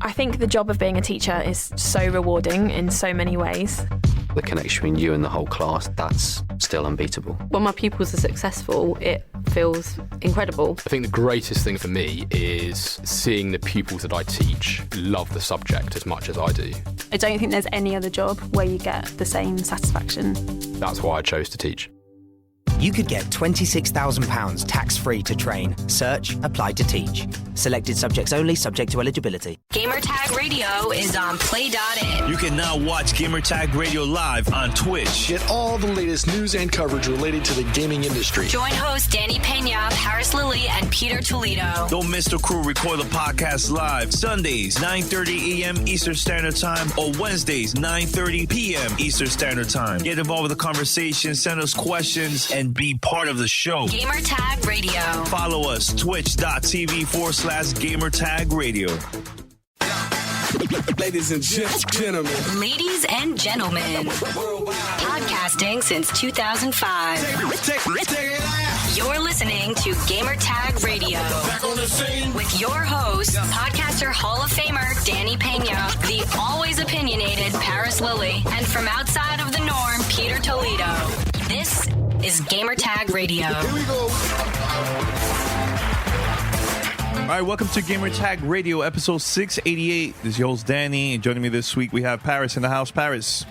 I think the job of being a teacher is so rewarding in so many ways. The connection between you and the whole class, that's still unbeatable. When my pupils are successful, it feels incredible. I think the greatest thing for me is seeing the pupils that I teach love the subject as much as I do. I don't think there's any other job where you get the same satisfaction. That's why I chose to teach. You could get £26,000 tax-free to train. Search Apply to Teach. Selected subjects only, subject to eligibility. Gamertag Radio is on play.in. You can now watch Gamertag Radio live on Twitch. Get all the latest news and coverage related to the gaming industry. Join hosts Danny Pena, Paris Lilly, and Peter Toledo. Don't miss the crew record the podcast live Sundays, 9:30 a.m. Eastern Standard Time or Wednesdays, 9:30 p.m. Eastern Standard Time. Get involved with the conversation, send us questions, and be part of the show. Gamertag Radio. Follow us, twitch.tv/Gamertag Radio. Ladies and gentlemen. Ladies and gentlemen. Podcasting since 2005. You're listening to Gamertag Radio. With your host, podcaster Hall of Famer Danny Pena, the always opinionated Paris Lilly, and from outside of the norm, Peter Toledo. This is Gamertag Radio. Here we go. All right, welcome to Gamertag Radio, episode 688. This is your host, Danny, and joining me this week, we have Paris in the house. Paris.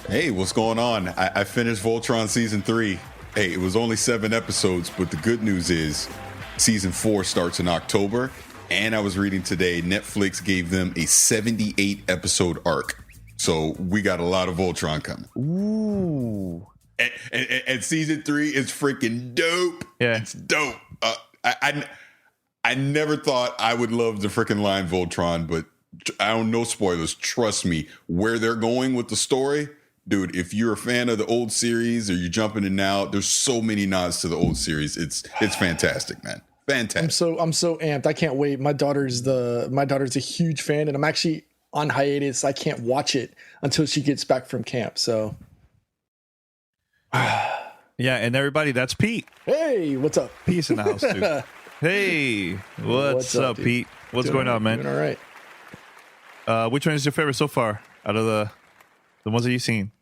Hey, what's going on? I finished Voltron Season 3. Hey, it was only 7 episodes, but the good news is Season 4 starts in October, and I was reading today, Netflix gave them a 78-episode arc. So we got a lot of Voltron coming. Ooh. And Season 3 is freaking dope. Yeah. It's dope. I never thought I would love the freaking line Voltron, but I don't know spoilers. Trust me, where they're going with the story, dude, if you're a fan of the old series or you're jumping in now, there's so many nods to the old series. It's fantastic, man. Fantastic. I'm so amped. I can't wait. My daughter's a huge fan, and I'm actually on hiatus. I can't watch it until she gets back from camp. So yeah, and everybody, that's Pete. Hey, what's up? Pete's in the house too. Hey, what's up, Pete? What's going on, man? Doing all right. Which one is your favorite so far out of the ones that you've seen?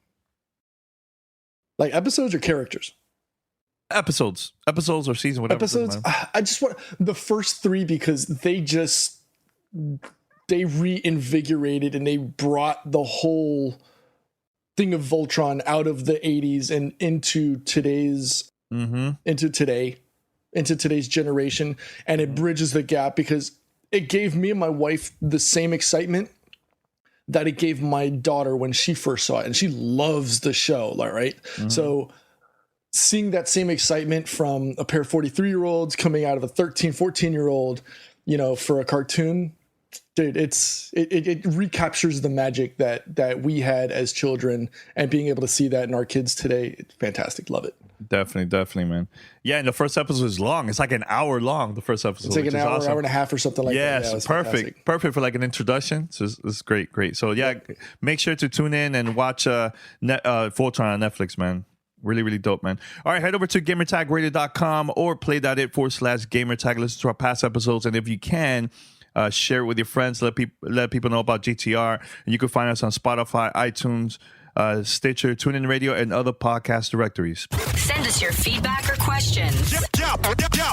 Like episodes or characters? Episodes or season, whatever. Episodes. I just want the first 3 because they reinvigorated and they brought the whole thing of Voltron out of the 80s and into today's into today's generation, and it bridges the gap because it gave me and my wife the same excitement that it gave my daughter when she first saw it, and she loves the show, right? Mm-hmm. So seeing that same excitement from a pair of 43-year-olds coming out of a 13, 14-year-old, for a cartoon, dude, it recaptures the magic that we had as children, and being able to see that in our kids today, it's fantastic. Love it. Definitely, man. Yeah, and the first episode is long. It's like an hour long, the first episode. It's like an hour, hour and a half or something like that. Yeah, perfect. Fantastic. Perfect for like an introduction. So it's great. So yeah, make sure to tune in and watch Voltron on Netflix, man. Really dope, man. All right, head over to gamertagradio.com or play.it/gamertag. Listen to our past episodes, and if you can, share it with your friends. Let people know about GTR. And you can find us on Spotify, iTunes, Stitcher, TuneIn Radio, and other podcast directories. Send us your feedback or questions.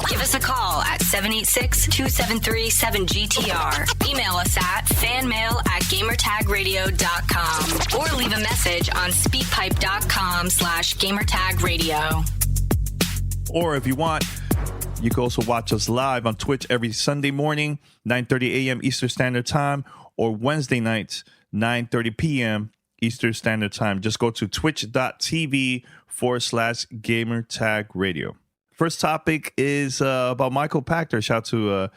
Give us a call at 786-273-7GTR. Email us at fanmail@gamertagradio.com or leave a message on speakpipe.com/gamertagradio. Or if you want, you can also watch us live on Twitch every Sunday morning, 9:30 a.m. Eastern Standard Time, or Wednesday nights, 9:30 p.m. Eastern Standard Time. Just go to twitch.tv/gamertagradio. First topic is about Michael Pachter. Shout out to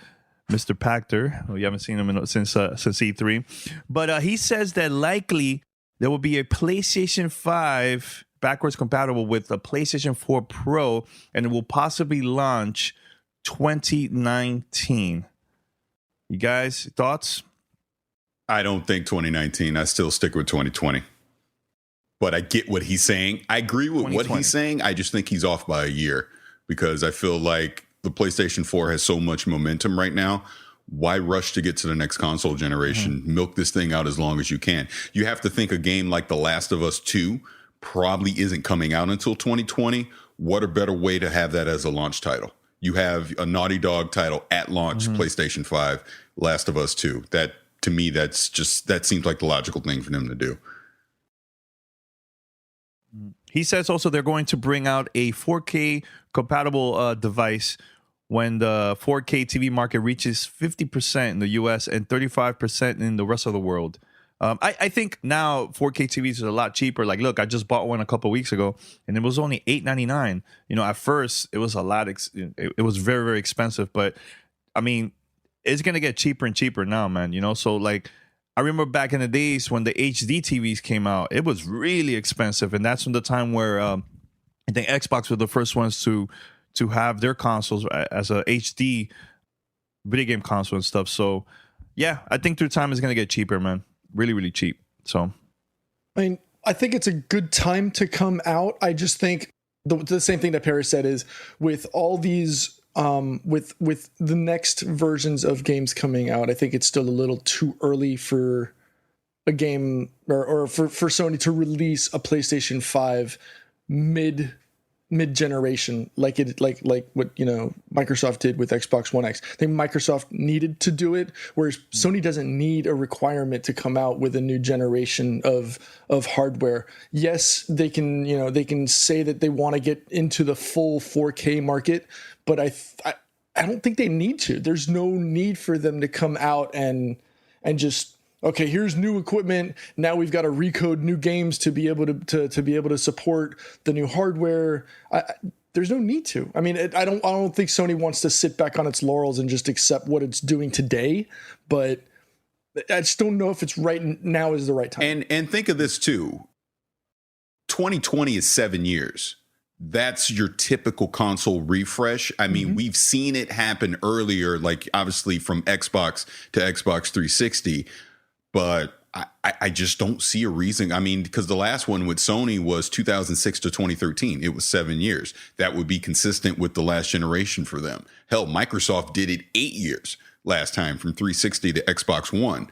Mr. Pachter. We haven't seen him since E3. But he says that likely there will be a PlayStation 5 backwards compatible with a PlayStation 4 Pro, and it will possibly launch 2019. You guys, thoughts? I don't think 2019. I still stick with 2020. But I get what he's saying. I agree with what he's saying. I just think he's off by a year because I feel like the PlayStation 4 has so much momentum right now why rush to get to the next console generation? Milk this thing out as long as you can. You have to think a game like The Last of Us 2 probably isn't coming out until 2020. What a better way to have that as a launch title? You have a Naughty Dog title at launch, PlayStation 5, Last of Us 2. That, to me, that seems like the logical thing for them to do. He says also they're going to bring out a 4K compatible device when the 4K TV market reaches 50% in the US and 35% in the rest of the world. I think now 4K TVs are a lot cheaper. Like, look, I just bought one a couple weeks ago, and it was only $8.99. You know, at first it was a lot. It was very, very expensive, but I mean, it's gonna get cheaper and cheaper now, man. You know, so like, I remember back in the days when the HD TVs came out, it was really expensive, and that's when the time where I think Xbox were the first ones to have their consoles as a HD video game console and stuff. So yeah, I think through time it's gonna get cheaper, man. Really, really cheap. So I mean, I think it's a good time to come out. I just think the same thing that Perry said is with all these with the next versions of games coming out, I think it's still a little too early for a game or for Sony to release a PlayStation 5 mid generation like what, you know, Microsoft did with Xbox One X. I think Microsoft needed to do it, whereas Sony doesn't need a requirement to come out with a new generation of hardware. Yes, they can say that they want to get into the full 4K market, but I don't think they need to. There's no need for them to come out and just, okay, here's new equipment. Now we've got to recode new games to be able to be able to support the new hardware. There's no need to. I mean, I don't think Sony wants to sit back on its laurels and just accept what it's doing today. But I just don't know if it's right now is the right time. And think of this too. 2020 is 7 years. That's your typical console refresh. I mean, we've seen it happen earlier, like obviously from Xbox to Xbox 360. But I just don't see a reason. I mean, because the last one with Sony was 2006 to 2013. It was 7 years. That would be consistent with the last generation for them. Hell, Microsoft did it 8 years last time from 360 to Xbox One.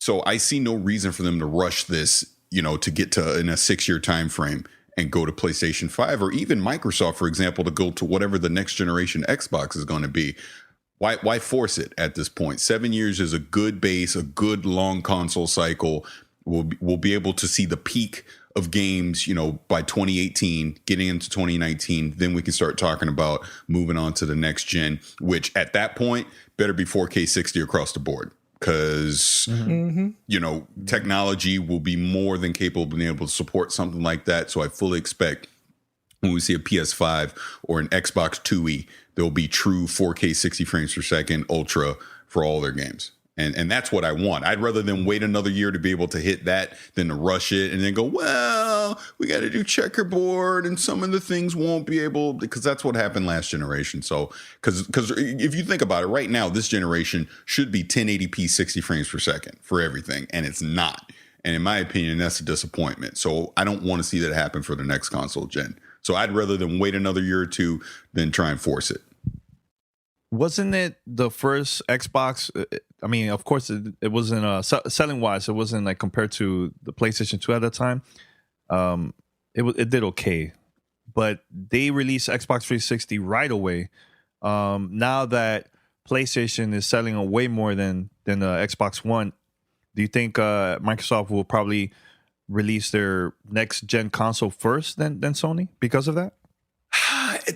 So I see no reason for them to rush this, you know, to get to in a 6-year time frame and go to PlayStation 5 or even Microsoft, for example, to go to whatever the next generation Xbox is going to be. Why force it at this point? 7 years is a good base, a good long console cycle. We'll be able to see the peak of games, you know, by 2018, getting into 2019. Then we can start talking about moving on to the next gen, which at that point better be 4K 60 across the board. Because, you know, technology will be more than capable of being able to support something like that. So I fully expect when we see a PS5 or an Xbox 2E, there'll be true 4K 60 frames per second ultra for all their games. And that's what I want. I'd rather than wait another year to be able to hit that than to rush it and then go, well, we got to do checkerboard and some of the things won't be able, because that's what happened last generation. So because if you think about it right now, this generation should be 1080p 60 frames per second for everything. And it's not. And in my opinion, that's a disappointment. So I don't want to see that happen for the next console gen. So I'd rather than wait another year or two than try and force it. Wasn't it the first Xbox? I mean, of course, it wasn't selling wise. It wasn't like compared to the PlayStation 2 at that time. It did okay, but they released Xbox 360 right away. Now that PlayStation is selling way more than the Xbox One, do you think Microsoft will probably release their next gen console first than Sony because of that?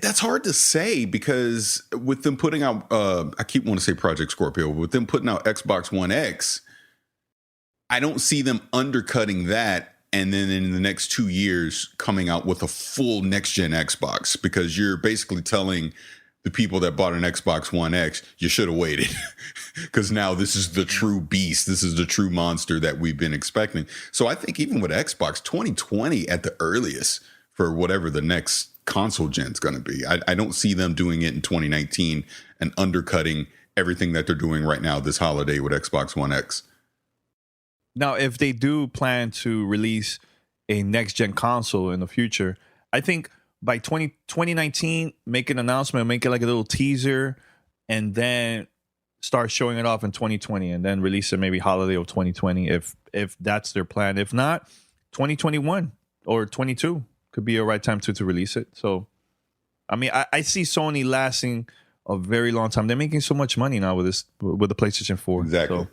That's hard to say because with them putting out, I keep wanting to say Project Scorpio, but with them putting out Xbox One X, I don't see them undercutting that and then in the next 2 years coming out with a full next gen Xbox, because you're basically telling the people that bought an Xbox One X, you should have waited because now this is the true beast. This is the true monster that we've been expecting. So I think even with Xbox 2020 at the earliest for whatever the next console gen's going to be. I don't see them doing it in 2019 and undercutting everything that they're doing right now this holiday with Xbox One X. Now, if they do plan to release a next gen console in the future, I think by 2019, make an announcement, make it like a little teaser, and then start showing it off in 2020 and then release it maybe holiday of 2020 if that's their plan. If not, 2021 or 22 could be a right time to release it. So, I mean, I see Sony lasting a very long time. They're making so much money now with the PlayStation 4. Exactly. So,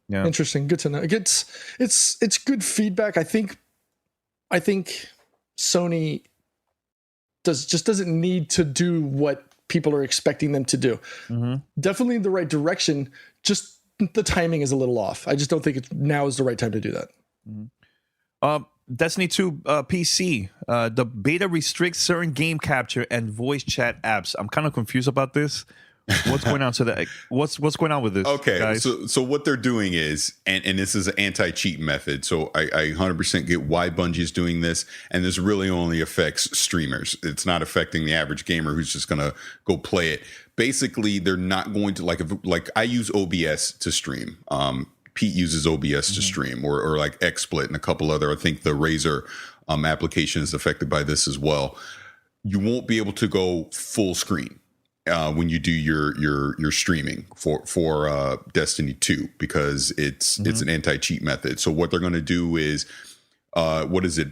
yeah. Interesting. Good to know. It's good feedback. I think Sony doesn't need to do what people are expecting them to do. Mm-hmm. Definitely in the right direction. Just the timing is a little off. I just don't think now is the right time to do that. Mm-hmm. Destiny 2 PC. The beta restricts certain game capture and voice chat apps. I'm kind of confused about this. What's going on? What's going on with this? Okay, guys? so what they're doing is, and this is an anti-cheat method. So I 100% get why Bungie is doing this, and this really only affects streamers. It's not affecting the average gamer who's just gonna go play it. Basically, they're not going to like I use OBS to stream. Pete uses OBS to stream, or like XSplit and a couple other. I think the Razer application is affected by this as well. You won't be able to go full screen when you do your streaming for Destiny 2 because it's an anti-cheat method. So what they're going to do is what is it?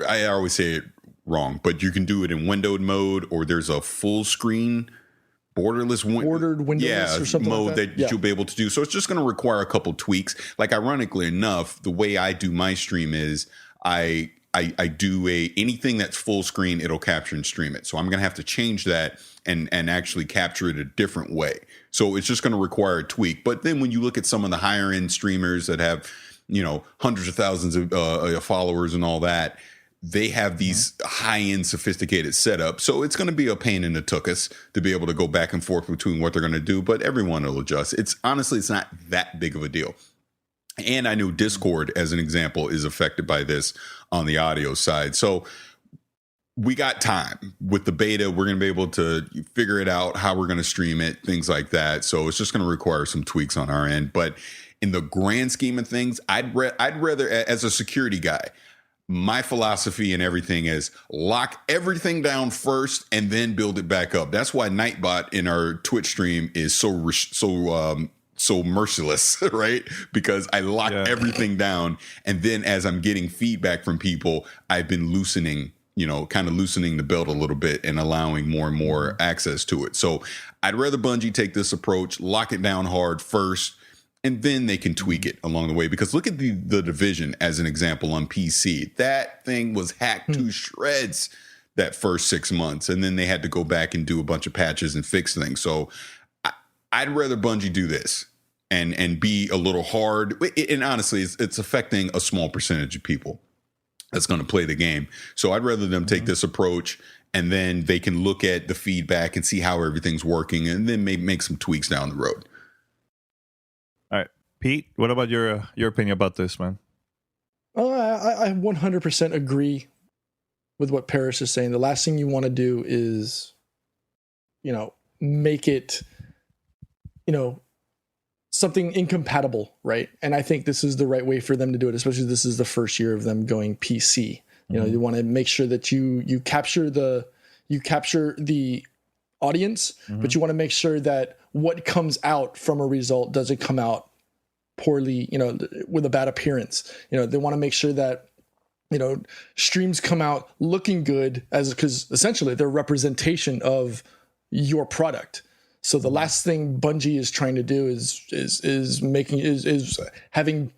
I always say it wrong, but you can do it in windowed mode, or there's a full screen bordered windowless or something mode like that you'll be able to do. So it's just going to require a couple tweaks. Like, ironically enough, the way I do my stream is I do anything that's full screen, it'll capture and stream it. So I'm going to have to change that and actually capture it a different way. So it's just going to require a tweak. But then when you look at some of the higher end streamers that have, hundreds of thousands of followers and all that, they have these high-end sophisticated setups. So it's going to be a pain in the tuchus to be able to go back and forth between what they're going to do, but everyone will adjust. It's not that big of a deal. And I know Discord, as an example, is affected by this on the audio side. So we got time with the beta. We're going to be able to figure it out, how we're going to stream it, things like that. So it's just going to require some tweaks on our end. But in the grand scheme of things, I'd rather, as a security guy, my philosophy and everything is lock everything down first and then build it back up. That's why Nightbot in our Twitch stream is so merciless, right? Because I lock everything down, and then as I'm getting feedback from people, I've been loosening the belt a little bit and allowing more and more access to it. So I'd rather Bungie take this approach, lock it down hard first, and then they can tweak it along the way. Because look at the Division as an example on PC. That thing was hacked to shreds that first 6 months. And then they had to go back and do a bunch of patches and fix things. So I'd rather Bungie do this and be a little hard. And honestly, it's affecting a small percentage of people that's going to play the game. So I'd rather them take this approach, and then they can look at the feedback and see how everything's working, and then make some tweaks down the road. All right, Pete, what about your opinion about this, man? I 100% agree with what Paris is saying. The last thing you want to do is, make it, something incompatible, right? And I think this is the right way for them to do it, especially this is the first year of them going PC. You want to make sure that you capture the audience, but you want to make sure that what comes out from a result doesn't come out poorly, with a bad appearance. They want to make sure that streams come out looking good, because essentially they're representation of your product. So the last thing Bungie is trying to do is having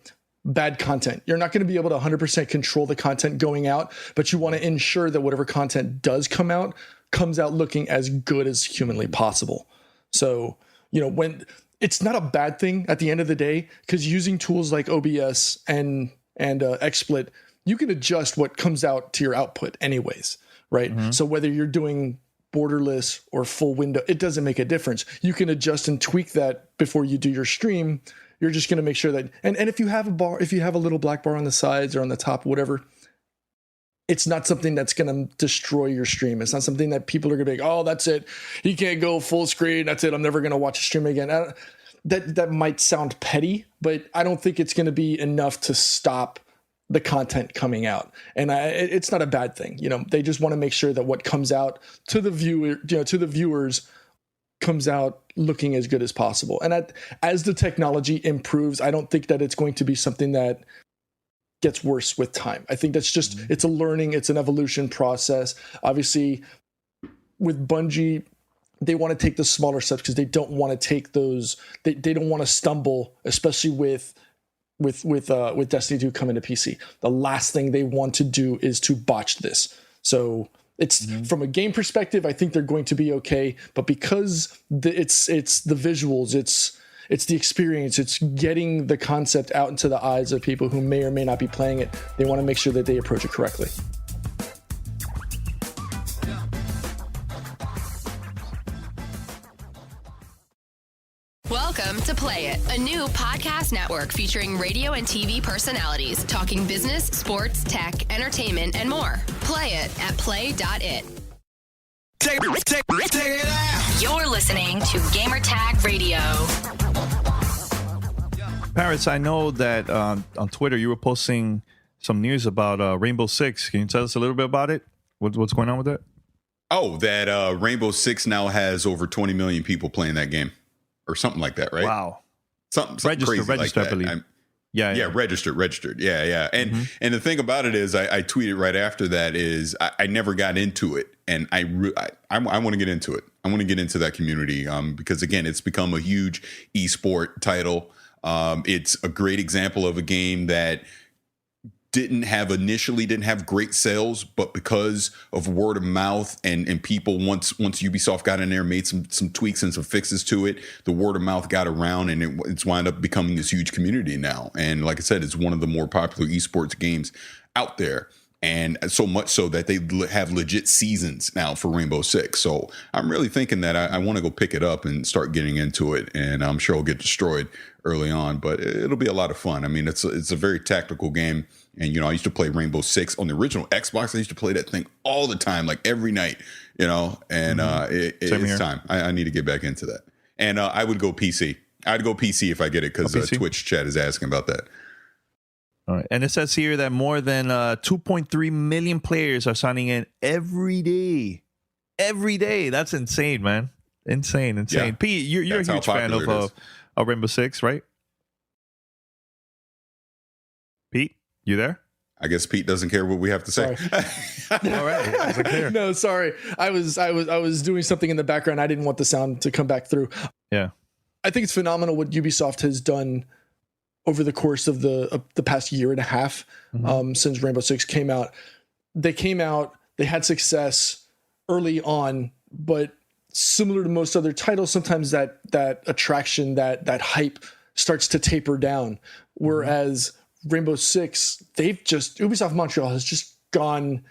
bad content. You're not going to be able to 100% control the content going out, but you want to ensure that whatever content does come out comes out looking as good as humanly possible. So, when it's not a bad thing at the end of the day, because using tools like OBS and XSplit, you can adjust what comes out to your output anyways, right? So whether you're doing borderless or full window, it doesn't make a difference. You can adjust and tweak that before you do your stream. You're just going to make sure that, and if you have a little black bar on the sides or on the top, whatever, it's not something that's going to destroy your stream. It's not something that people are going to be like, oh, that's it. He can't go full screen. That's it. I'm never going to watch a stream again. That might sound petty, but I don't think it's going to be enough to stop the content coming out. And it's not a bad thing. They just want to make sure that what comes out to the viewers comes out looking as good as possible. And as the technology improves, I don't think that it's going to be something that gets worse with time. I think that's just, it's a learning, it's an evolution process. Obviously, with Bungie, they want to take the smaller steps because they don't want to take those, they don't want to stumble, especially with Destiny 2 coming to PC. The last thing they want to do is to botch this. So it's from a game perspective, I think they're going to be okay. But because it's the visuals, it's the experience, it's getting the concept out into the eyes of people who may or may not be playing it. They want to make sure that they approach it correctly. Welcome to Play It, a new podcast network featuring radio and TV personalities talking business, sports, tech, entertainment, and more. Play it at play.it. Take it out. You're listening to Gamertag Radio. Paris, I know that on Twitter you were posting some news about Rainbow Six. Can you tell us a little bit about it? What's going on with that? Oh, that Rainbow Six now has over 20 million people playing that game. Or something like that, right? Wow. Something crazy like that. I believe. Yeah, registered. Yeah. And and the thing about it is, I tweeted right after that is I never got into it, and I want to get into it. I want to get into that community because again, it's become a huge esport title. It's a great example of a game that didn't have great sales, but because of word of mouth and people once Ubisoft got in there, made some tweaks and some fixes to it, the word of mouth got around and it's wound up becoming this huge community now. And like I said, it's one of the more popular esports games out there. And so much so that they have legit seasons now for Rainbow Six. So I'm really thinking that I want to go pick it up and start getting into it. And I'm sure it'll get destroyed early on, but it'll be a lot of fun. I mean, it's a very tactical game. And, I used to play Rainbow Six on the original Xbox. I used to play that thing all the time, like every night, and it's time. I need to get back into that. And I would go PC. I'd go PC if I get it because Twitch chat is asking about that. All right. And it says here that more than 2.3 million players are signing in every day. Every day. That's insane, man. Insane. Yeah. Pete, you're a huge fan of Rainbow Six, right? Pete, you there? I guess Pete doesn't care what we have to say. All right. No, sorry. I was doing something in the background. I didn't want the sound to come back through. Yeah. I think it's phenomenal what Ubisoft has done over the course of the past year and a half since Rainbow Six came out. They had success early on, but similar to most other titles, sometimes that attraction, that hype starts to taper down. Whereas Rainbow Six, Ubisoft Montreal has just gone,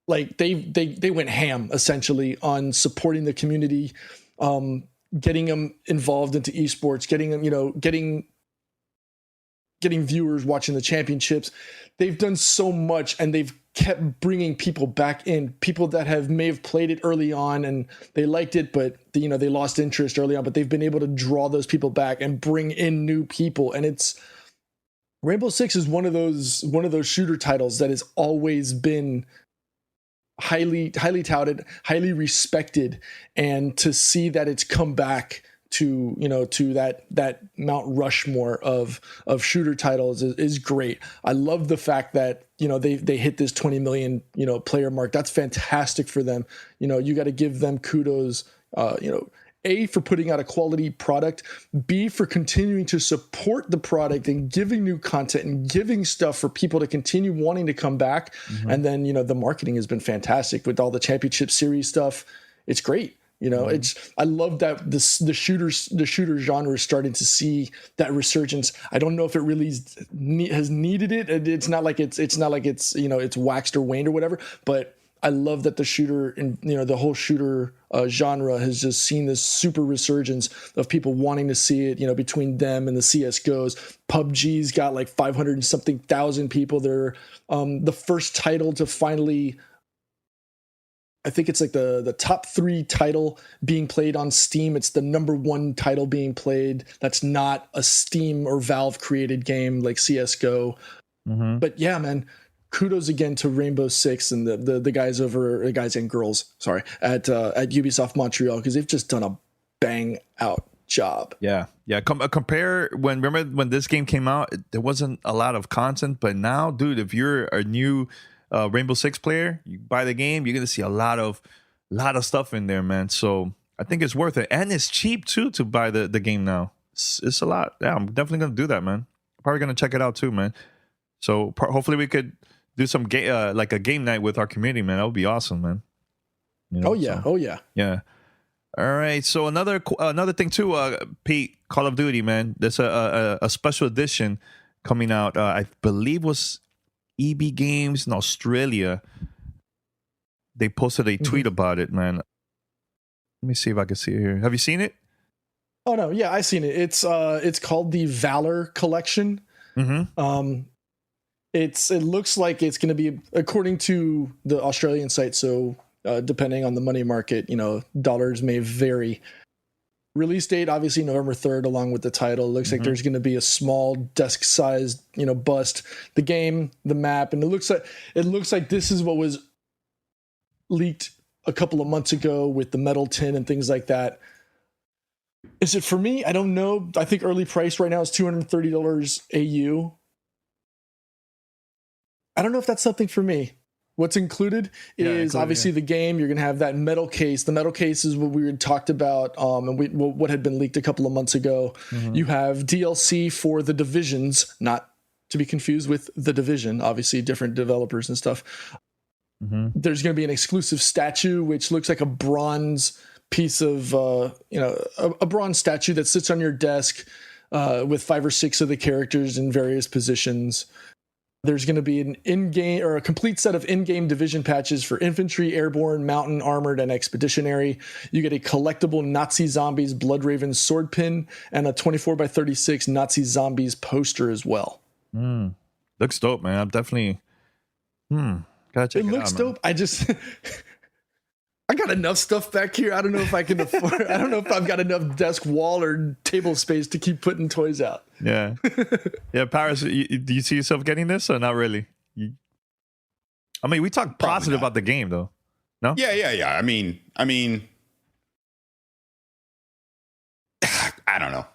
like they went ham essentially on supporting the community, getting them involved into esports, getting them, getting viewers watching the championships. They've done so much, and they've kept bringing people back in, people that may have played it early on and they liked it, but they lost interest early on, but they've been able to draw those people back and bring in new people. And Rainbow Six is one of those shooter titles that has always been highly touted, highly respected, and to see that it's come back to that Mount Rushmore of shooter titles is great. I love the fact that they hit this 20 million player mark. That's fantastic for them. You got to give them kudos. A, for putting out a quality product, B, for continuing to support the product and giving new content and giving stuff for people to continue wanting to come back. And then, the marketing has been fantastic with all the championship series stuff. It's great. I love that the shooter genre is starting to see that resurgence. I don't know if it really has needed it. It's not like it's waxed or waned or whatever, but I love that the shooter and the whole shooter genre has just seen this super resurgence of people wanting to see it. Between them and the CS:GOs, PUBG's got like 500 and something thousand people. They're the first title to finally, I think it's like the top 3 title being played on Steam. It's the number 1 title being played. That's not a Steam or Valve created game like CS:GO. But yeah, man, kudos again to Rainbow Six and the guys and girls, at Ubisoft Montreal, because they've just done bang out job. Yeah. Compare remember when this game came out, there wasn't a lot of content, but now, dude, if you're a new Rainbow Six player, you buy the game, you're gonna see a lot of stuff in there, man. So I think it's worth it, and it's cheap too to buy the game now. It's a lot. Yeah, I'm definitely gonna do that, man. Probably gonna check it out too, man. So hopefully we could do some like a game night with our community, man. That would be awesome, man. You know, Oh yeah. All right. So another thing too, Pete, Call of Duty, man. There's a special edition coming out. I believe was EB Games in Australia. They posted a tweet about it, man. Let me see if I can see it here. Have you seen it? Oh no, yeah, I've seen it. It's called the Valor Collection. Mm-hmm. It looks like it's going to be, according to the Australian site. So depending on the money market, dollars may vary. Release date obviously November 3rd, along with the title. It looks like there's going to be a small desk-sized, bust. The game, the map, and it looks like this is what was leaked a couple of months ago with the metal tin and things like that. Is it for me? I don't know. I think early price right now is $230 AU. I don't know if that's something for me. What's included is obviously the game. You're going to have that metal case. The metal case is what we had talked about, and what had been leaked a couple of months ago. You have DLC for the Divisions, not to be confused with The Division, obviously different developers and stuff. There's going to be an exclusive statue, which looks like a bronze piece of, a bronze statue that sits on your desk with 5 or 6 of the characters in various positions. There's going to be an in-game or a complete set of in-game division patches for infantry, airborne, mountain, armored, and expeditionary. You get a collectible Nazi Zombies Bloodraven sword pin and a 24x36 Nazi Zombies poster as well. Looks dope, man. I'm definitely gotta check it out. It looks dope. I got enough stuff back here. I don't know if I can afford. I don't know if I've got enough desk wall or table space to keep putting toys out. Yeah, Paris, do you see yourself getting this or not really? I mean, we talked positive about the game, though. No. Yeah. I mean, I don't know.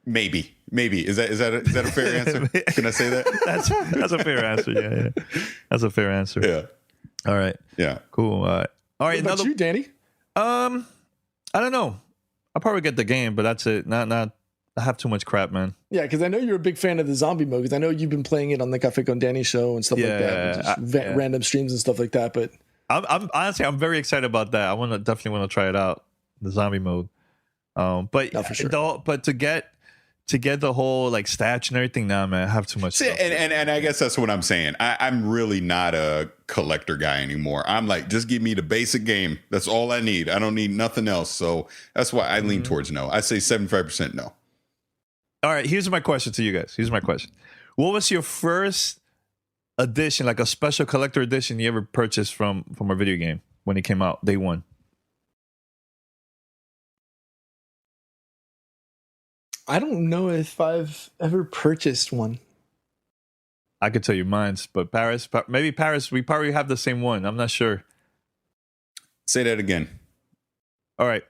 Maybe. Is that a fair answer? Can I say that? That's a fair answer. Yeah. That's a fair answer. Yeah. All right. Yeah. Cool. All right. What about you, Danny? I don't know. I'll probably get the game, but that's it. Not. I have too much crap, man. Yeah, because I know you're a big fan of the zombie mode. Because I know you've been playing it on the Cafe con Danny show and stuff like that, random streams and stuff like that. But I'm honestly, I'm very excited about that. I definitely want to try it out, the zombie mode. But for sure. But to get the whole like statue and everything, nah, man, I have too much stuff. And I guess that's what I'm saying. I'm really not a collector guy anymore. I'm like, just give me the basic game. That's all I need. I don't need nothing else. So that's why I lean towards no. I say 75% no. All right, here's my question to you guys. What was your first edition, like a special collector edition you ever purchased from a video game when it came out, day one? I don't know if I've ever purchased one. I could tell you mine's, but Paris, we probably have the same one. I'm not sure. Say that again. All right.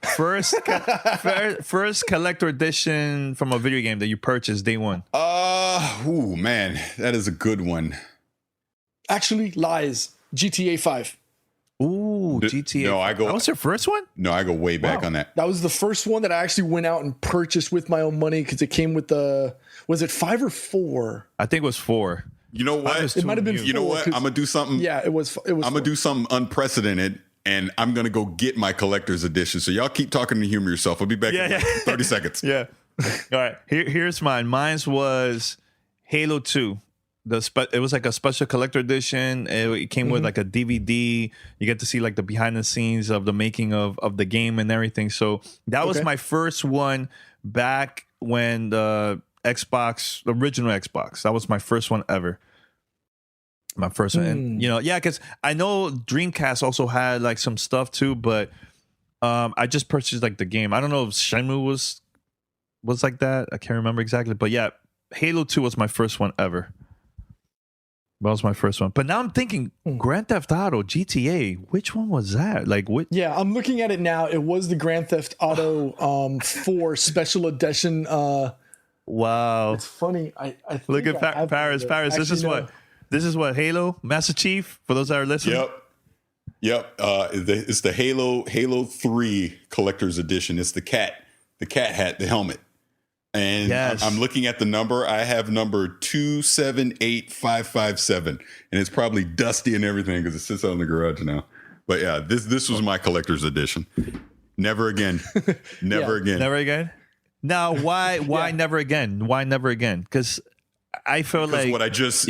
First collector edition from a video game that you purchased day one. Man, that is a good one. Actually, lies. GTA 5. Ooh, GTA. No, that was your first one? No, I go way back on that. That was the first one that I actually went out and purchased with my own money because it came with was it 5 or 4? I think it was 4. You know what? It might have been 4. You know what? I'm gonna do something. Yeah, it was. I'm gonna do something unprecedented. And I'm going to go get my collector's edition. So y'all keep talking to humor yourself. I'll be back in 30 seconds. Yeah. All right. Here's mine. Mine's was Halo 2. It was like a special collector edition. It came with like a DVD. You get to see like the behind the scenes of the making of the game and everything. So that was my first one back when the original Xbox. That was my first one ever. My first one, and because I know Dreamcast also had like some stuff too, but I just purchased like the game. I don't know if Shenmue was like that. I can't remember exactly, but yeah, Halo 2 was my first one ever. That was my first one. But now I'm thinking Grand Theft Auto, GTA. Which one was that? Like what? Yeah, I'm looking at it now. It was the Grand Theft Auto 4 Special Edition. Wow. It's funny. I think look at Paris. Paris. Actually, This is what Halo Master Chief. For those that are listening. Yep. It's the Halo 3 Collector's Edition. It's the cat hat, the helmet. And yes. I'm looking at the number. I have number 278557, and it's probably dusty and everything because it sits out in the garage now. But yeah, this was my collector's edition. Never again. Never again. Never again. Now, why never again? Why never again? Because I feel like what I just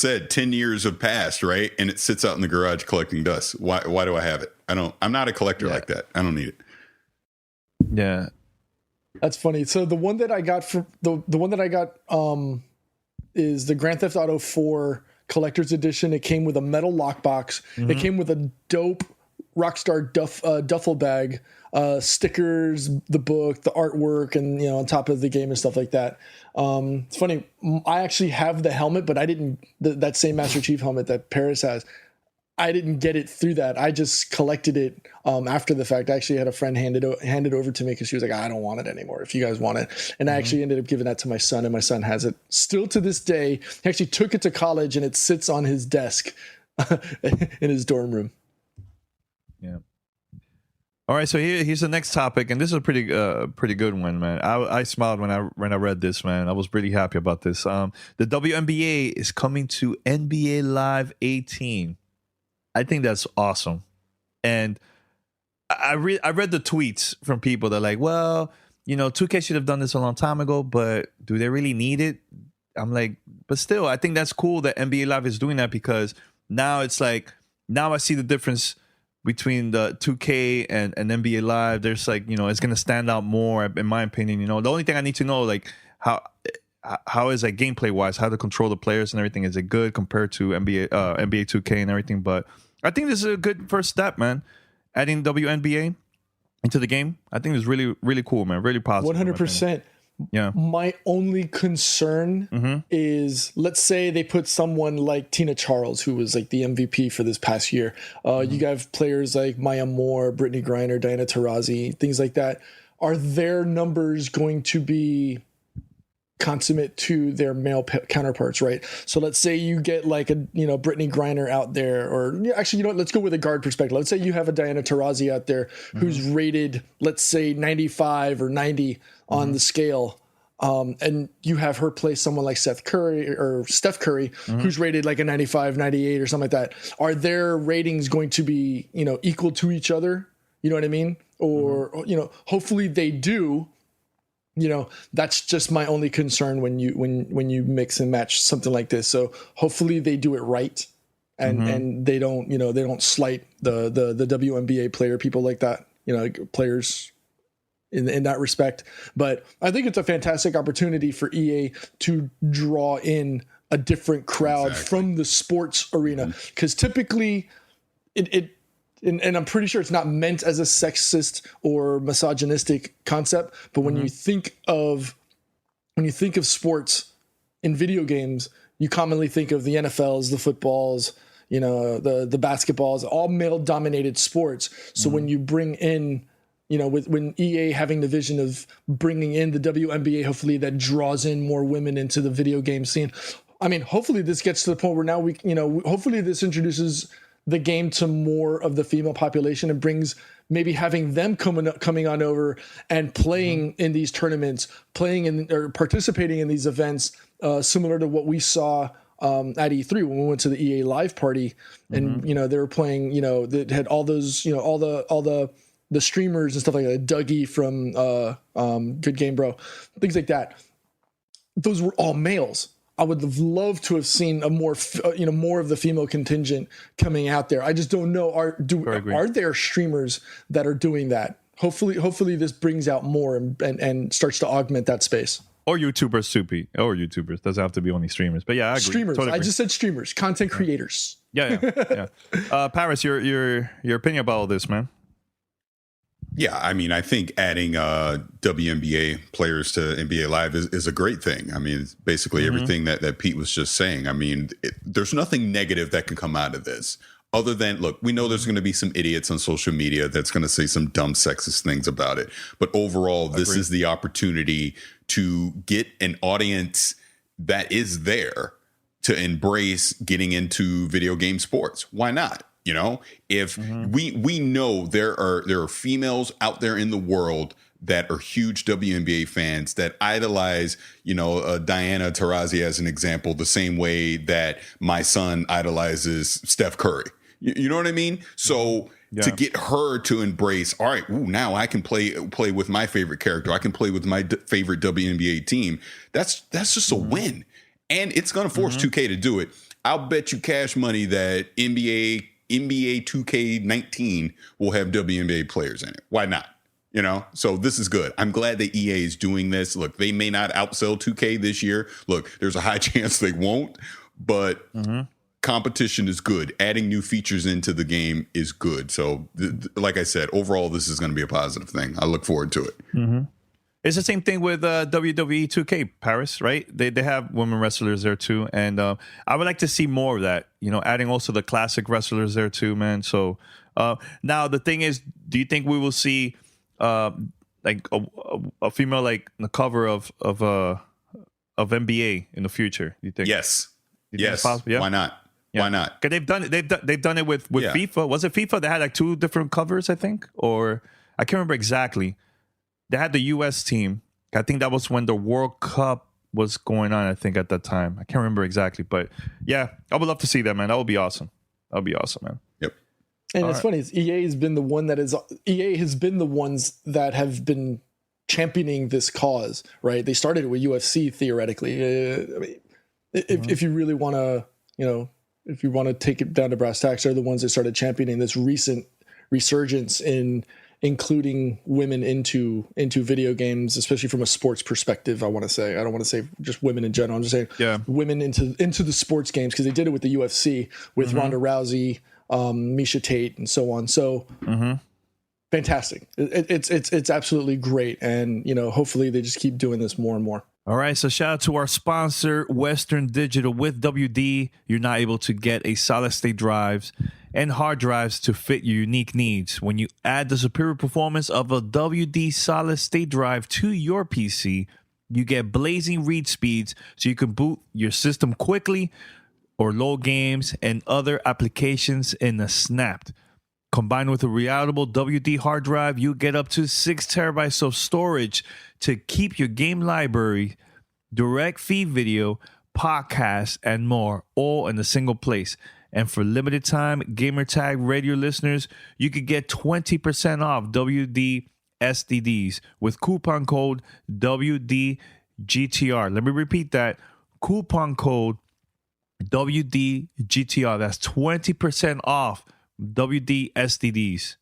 said. 10 years have passed, right? And it sits out in the garage collecting dust. Why do I have it? I'm not a collector like that. I don't need it. Yeah. That's funny. So the one that I got is the Grand Theft Auto 4 Collector's Edition. It came with a metal lockbox. Mm-hmm. It came with a dope Rockstar duffel bag, stickers, the book, the artwork, and on top of the game and stuff like that. It's funny. I actually have the helmet, but I didn't. That same Master Chief helmet that Paris has. I didn't get it through that. I just collected it after the fact. I actually had a friend hand it over to me because she was like, I don't want it anymore if you guys want it. And I actually ended up giving that to my son, and my son has it still to this day. He actually took it to college, and it sits on his desk in his dorm room. Yeah. All right, so here's the next topic, and this is a pretty good one, man. I smiled when I read this, man. I was really happy about this. The WNBA is coming to NBA Live 18. I think that's awesome. And I read the tweets from people that are like, well, 2K should have done this a long time ago, but do they really need it? I'm like, but still, I think that's cool that NBA Live is doing that because now it's like, now I see the difference between the 2K and NBA Live. There's like, it's going to stand out more, in my opinion. The only thing I need to know, like, how is like gameplay wise, how to control the players and everything, is it good compared to NBA 2K and everything? But I think this is a good first step, man. Adding WNBA into the game, I think it's really, really cool, man. Really positive. 100%. Yeah. My only concern is, let's say they put someone like Tina Charles, who was like the MVP for this past year. You have players like Maya Moore, Brittany Griner, Diana Taurasi, things like that. Are their numbers going to be consummate to their male counterparts, right? So let's say you get like a Brittany Griner out there, or actually, let's go with a guard perspective. Let's say you have a Diana Taurasi out there who's rated, let's say 95 or 90 on the scale, and you have her play someone like Steph Curry, who's rated like a 95, 98 or something like that. Are their ratings going to be equal to each other? You know what I mean? Or hopefully they do. That's just my only concern when you mix and match something like this. So hopefully they do it right, and they don't slight the WNBA player, people like that, players in that respect. But I think it's a fantastic opportunity for EA to draw in a different crowd from the sports arena, because typically and I'm pretty sure it's not meant as a sexist or misogynistic concept, but when you think of sports in video games, you commonly think of the NFLs, the footballs, the basketballs, all male dominated sports. So when you bring in, when EA having the vision of bringing in the WNBA, hopefully that draws in more women into the video game scene. I mean, hopefully this gets to the point where now hopefully this introduces the game to more of the female population and brings maybe having them coming on over and playing in these tournaments, playing in or participating in these events, similar to what we saw at E3 when we went to the EA Live party, and they were playing. That had all those, all the streamers and stuff like that. Dougie from Good Game Bro, things like that. Those were all males. I would have loved to have seen a more of the female contingent coming out there. I just don't know. Are there streamers that are doing that? Hopefully this brings out more and starts to augment that space. Or YouTubers, Soupy. Or YouTubers. Doesn't have to be only streamers. But yeah, I agree. Streamers. Totally agree. I just said streamers. Content creators. Yeah. Paris, your opinion about all this, man? Yeah, I mean, I think adding WNBA players to NBA Live is a great thing. I mean, it's basically everything that Pete was just saying. I mean, there's nothing negative that can come out of this other than, look, we know there's going to be some idiots on social media that's going to say some dumb sexist things about it. But overall, this is the opportunity to get an audience that is there to embrace getting into video game sports. Why not? You know, if we know there are females out there in the world that are huge WNBA fans that idolize, Diana Taurasi as an example, the same way that my son idolizes Steph Curry. You know what I mean? So to get her to embrace, all right, now I can play with my favorite character. I can play with my favorite WNBA team. That's just a win. And it's going to force 2K to do it. I'll bet you cash money that NBA 2K19 will have WNBA players in it. Why not? So this is good. I'm glad that EA is doing this. Look, they may not outsell 2K this year. Look, there's a high chance they won't, but competition is good. Adding new features into the game is good. So like I said, overall, this is going to be a positive thing. I look forward to it. It's the same thing with WWE 2K Paris, right? They have women wrestlers there too, and I would like to see more of that. Adding also the classic wrestlers there too, man. So now the thing is, do you think we will see like a female like the cover of NBA in the future? Do you think? Yes. You think it's possible? Yeah. Why not? Yeah. Why not? Because they've done it with FIFA. Was it FIFA that had like 2 different covers? I think, or I can't remember exactly. They had the U.S. team. I think that was when the World Cup was going on, I think, at that time. I can't remember exactly. But, yeah, I would love to see that, man. That would be awesome. That would be awesome, man. Yep. And it's funny. EA has been the ones that have been championing this cause, right? They started it with UFC, theoretically. If you really want to, if you want to take it down to brass tacks, they're the ones that started championing this recent resurgence in including women into video games, especially from a sports perspective. I don't want to say just women in general. I'm just saying women into the sports games, because they did it with the UFC with Ronda Rousey, Misha Tate, and so on. So fantastic. It's absolutely great. And, hopefully they just keep doing this more and more. All right, so shout out to our sponsor, Western Digital. With WD, you're now able to get a solid-state drives and hard drives to fit your unique needs. When you add the superior performance of a WD solid-state drive to your PC, you get blazing read speeds so you can boot your system quickly or load games and other applications in a snap. Combined with a reliable WD hard drive, you get up to 6 terabytes of storage to keep your game library, direct feed video, podcasts, and more, all in a single place. And for limited time, Gamertag Radio listeners, you could get 20% off WD SDDs with coupon code WDGTR. Let me repeat that. Coupon code WDGTR. That's 20% off WD SDDs.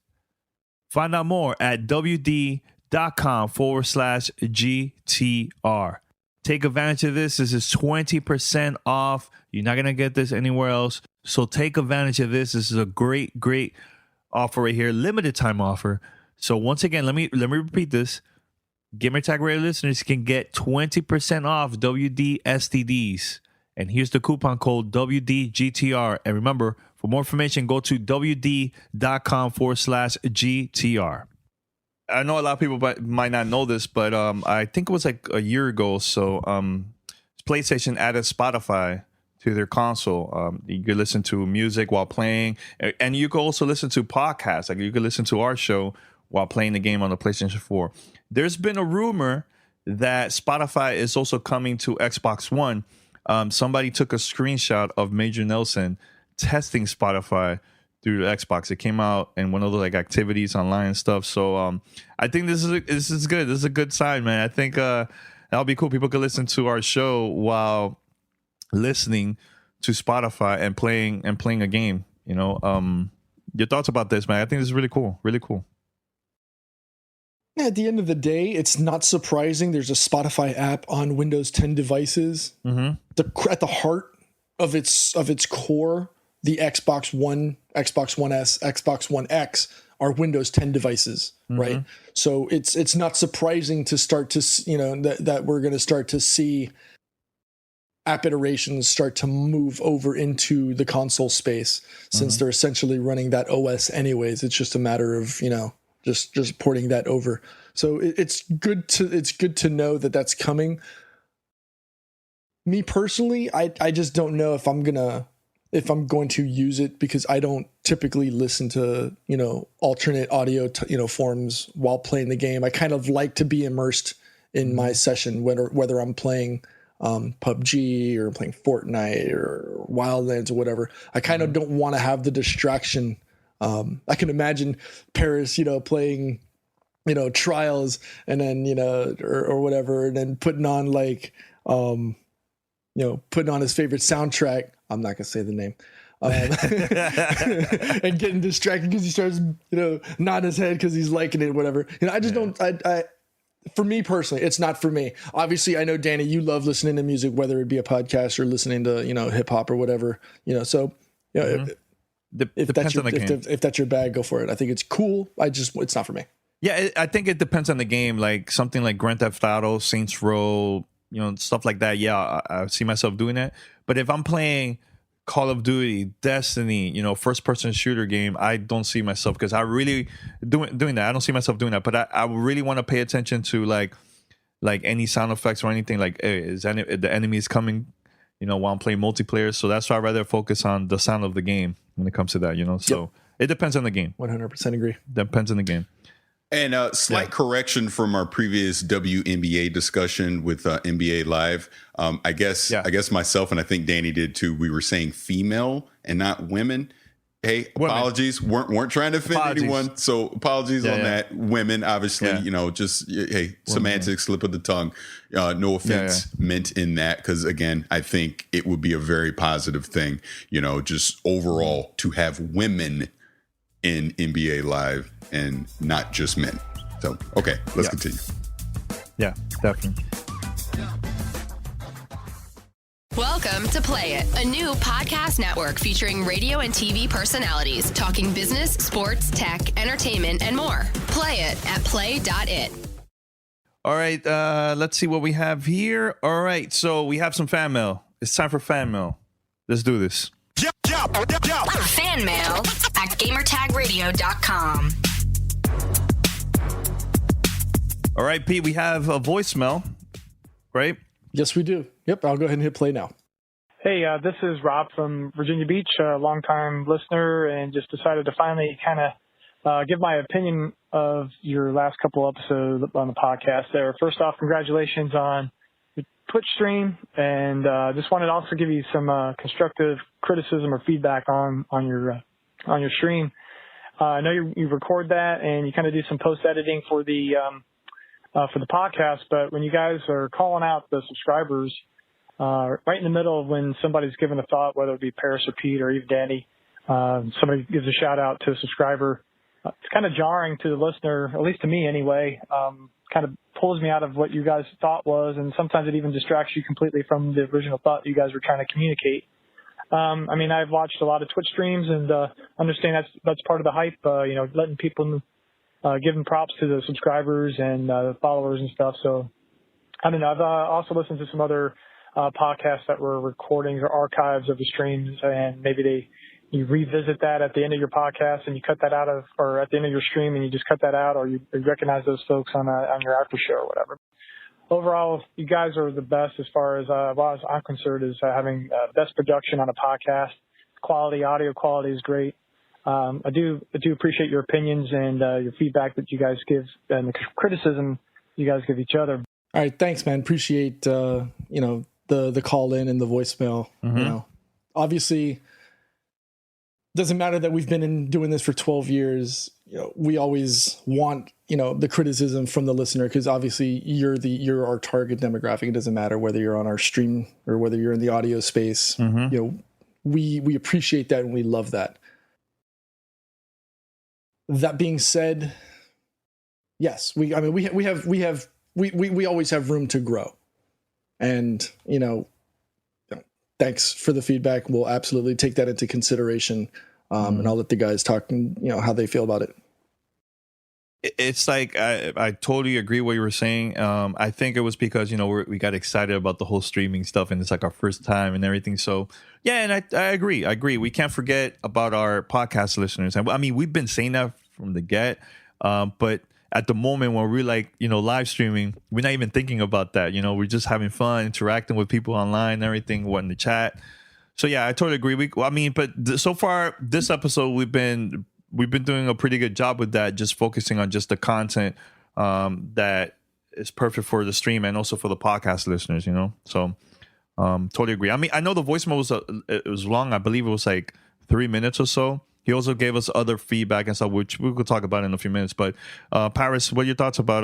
Find out more at WD.com/GTR. Take advantage of this. This is 20% off. You're not going to get this anywhere else. So take advantage of this. This is a great, great offer right here. Limited time offer. So once again, let me repeat this. Gamertag Radio listeners can get 20% off WD SDDs. And here's the coupon code WDGTR. And remember, for more information, go to WD.com/GTR. I know a lot of people might not know this, but I think it was like a year ago. So PlayStation added Spotify to their console. You could listen to music while playing, and you could also listen to podcasts. Like you could listen to our show while playing the game on the PlayStation 4. There's been a rumor that Spotify is also coming to Xbox One. Somebody took a screenshot of Major Nelson testing Spotify through the Xbox. It came out in one of the like activities online and stuff. So I think this is good. This is a good sign, man. I think that'll be cool. People can listen to our show while listening to Spotify and playing a game. Your thoughts about this, man? I think this is really cool. Really cool. Yeah, at the end of the day, it's not surprising there's a Spotify app on Windows 10 devices. At the heart of its core, the Xbox One, Xbox One S, Xbox One X are Windows 10 devices, right? So it's not surprising to start to, that we're going to start to see app iterations start to move over into the console space, since they're essentially running that OS anyways. It's just a matter of, just porting that over. So it's good to know that that's coming. Me personally, I just don't know if I'm going to use it, because I don't typically listen to, alternate audio, forms while playing the game. I kind of like to be immersed in my session, whether I'm playing PUBG or playing Fortnite or Wildlands or whatever. I kind of don't want to have the distraction. I can imagine Paris, playing, Trials, and then, or whatever, and then putting on putting on his favorite soundtrack. I'm not gonna say the name. And getting distracted because he starts, nodding his head because he's liking it, or whatever. I just don't. For me personally, it's not for me. Obviously, I know, Danny, you love listening to music, whether it be a podcast or listening to, hip hop or whatever. So, if that's your bag, go for it. I think it's cool. It's not for me. Yeah, I think it depends on the game. Like something like Grand Theft Auto, Saints Row, stuff like that. Yeah, I see myself doing that. But if I'm playing Call of Duty, Destiny, first person shooter game, I don't see myself, because I really doing that. I don't see myself doing that. But I really want to pay attention to like any sound effects or anything. Like, hey, the enemy is coming, while I'm playing multiplayer. So that's why I'd rather focus on the sound of the game when it comes to that. So it depends on the game. 100% agree. Depends on the game. And slight correction from our previous WNBA discussion with NBA Live. I guess myself, and I think Danny did too, we were saying female and not women. Hey, apologies. Weren't trying to offend anyone. So apologies on that. Women, obviously, semantic slip of the tongue. No offense meant in that, because again, I think it would be a very positive thing, just overall to have women in NBA Live and not just men. So, okay, let's continue. Yeah, definitely. Welcome to Play It, a new podcast network featuring radio and TV personalities talking business, sports, tech, entertainment, and more. Play it at play.it. All right, let's see what we have here. All right, so we have some fan mail. It's time for fan mail. Let's do this. Fan mail at gamertagradio.com. All right, Pete, we have a voicemail, right? Yes, we do. Yep, I'll go ahead and hit play now. Hey, this is Rob from Virginia Beach, a longtime listener, and just decided to finally kind of give my opinion of your last couple episodes on the podcast there. First off, congratulations on your Twitch stream, and just wanted to also give you some constructive criticism or feedback on your stream. I know you record that and you kind of do some post editing for the podcast, but when you guys are calling out the subscribers right in the middle of when somebody's given a thought, whether it be Paris or Pete or even Danny, somebody gives a shout out to a subscriber, it's kind of jarring to the listener, at least to me anyway. Kind of pulls me out of what you guys thought was, and sometimes it even distracts you completely from the original thought you guys were trying to communicate. I mean, I've watched a lot of Twitch streams and understand that's part of the hype, letting people giving props to the subscribers and followers and stuff. So I don't know. I've also listened to some other podcasts that were recordings or archives of the streams, and maybe you revisit that at the end of your podcast and you cut that out of, or at the end of your stream and you just cut that out, or you recognize those folks on your after show or whatever. Overall, you guys are the best as far as I'm concerned, is having best production on a podcast. Audio quality is great. I do appreciate your opinions and your feedback that you guys give, and the criticism you guys give each other. All right, thanks, man. Appreciate the call in and the voicemail. Mm-hmm. Obviously, doesn't matter that we've been doing this for 12 years. We always want the criticism from the listener, because obviously you're our target demographic. It doesn't matter whether you're on our stream or whether you're in the audio space. Mm-hmm. We appreciate that and we love that. That being said, yes, we always have room to grow, and thanks for the feedback. We'll absolutely take that into consideration, and I'll let the guys talk and how they feel about it. It's like I totally agree what you were saying. I think it was because we got excited about the whole streaming stuff, and it's like our first time and everything. So yeah, and I agree. We can't forget about our podcast listeners. And I mean, we've been saying that from the get, but at the moment when we're like live streaming, we're not even thinking about that. We're just having fun, interacting with people online, and everything, what in the chat. So yeah, I totally agree. So far this episode we've been doing a pretty good job with that, just focusing on just the content that is perfect for the stream and also for the podcast listeners, So totally agree. I mean, I know the voicemail was long. I believe it was like 3 minutes or so. He also gave us other feedback and stuff, which we could talk about in a few minutes. But Paris, what are your thoughts about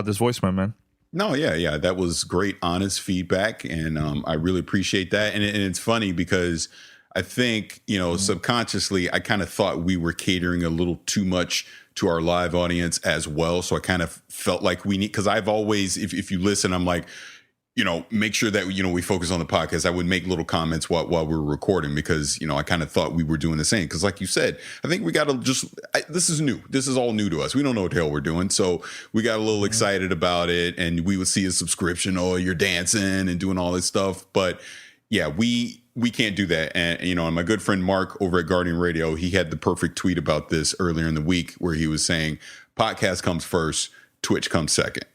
this voicemail, man? No, yeah. That was great, honest feedback. And I really appreciate that. And it's funny because I think, subconsciously, I kind of thought we were catering a little too much to our live audience as well. So I kind of felt like we need, because I've always, if you listen, I'm like, make sure that, we focus on the podcast. I would make little comments while we were recording because, I kind of thought we were doing the same. Because like you said, I think we got to this is new. This is all new to us. We don't know what the hell we're doing. So we got a little excited about it. And we would see a subscription. Oh, you're dancing and doing all this stuff. But yeah, we can't do that. And, and my good friend Mark over at Guardian Radio, he had the perfect tweet about this earlier in the week where he was saying podcast comes first, Twitch comes second.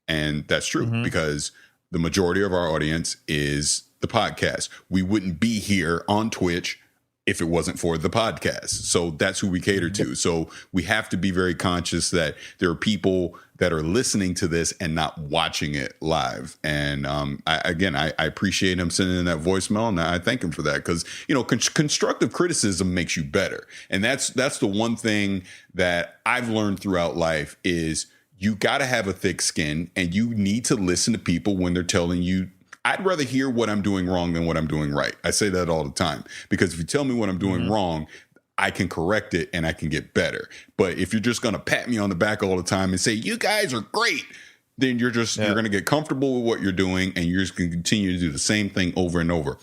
And that's true because the majority of our audience is the podcast. We wouldn't be here on Twitch if it wasn't for the podcast. So that's who we cater to. So we have to be very conscious that there are people that are listening to this and not watching it live. And I appreciate him sending in that voicemail, and I thank him for that because, constructive criticism makes you better. And that's the one thing that I've learned throughout life is you got to have a thick skin and you need to listen to people when they're telling you, I'd rather hear what I'm doing wrong than what I'm doing right. I say that all the time because if you tell me what I'm doing wrong, I can correct it and I can get better. But if you're just going to pat me on the back all the time and say, you guys are great, then you're going to get comfortable with what you're doing and you're just going to continue to do the same thing over and over.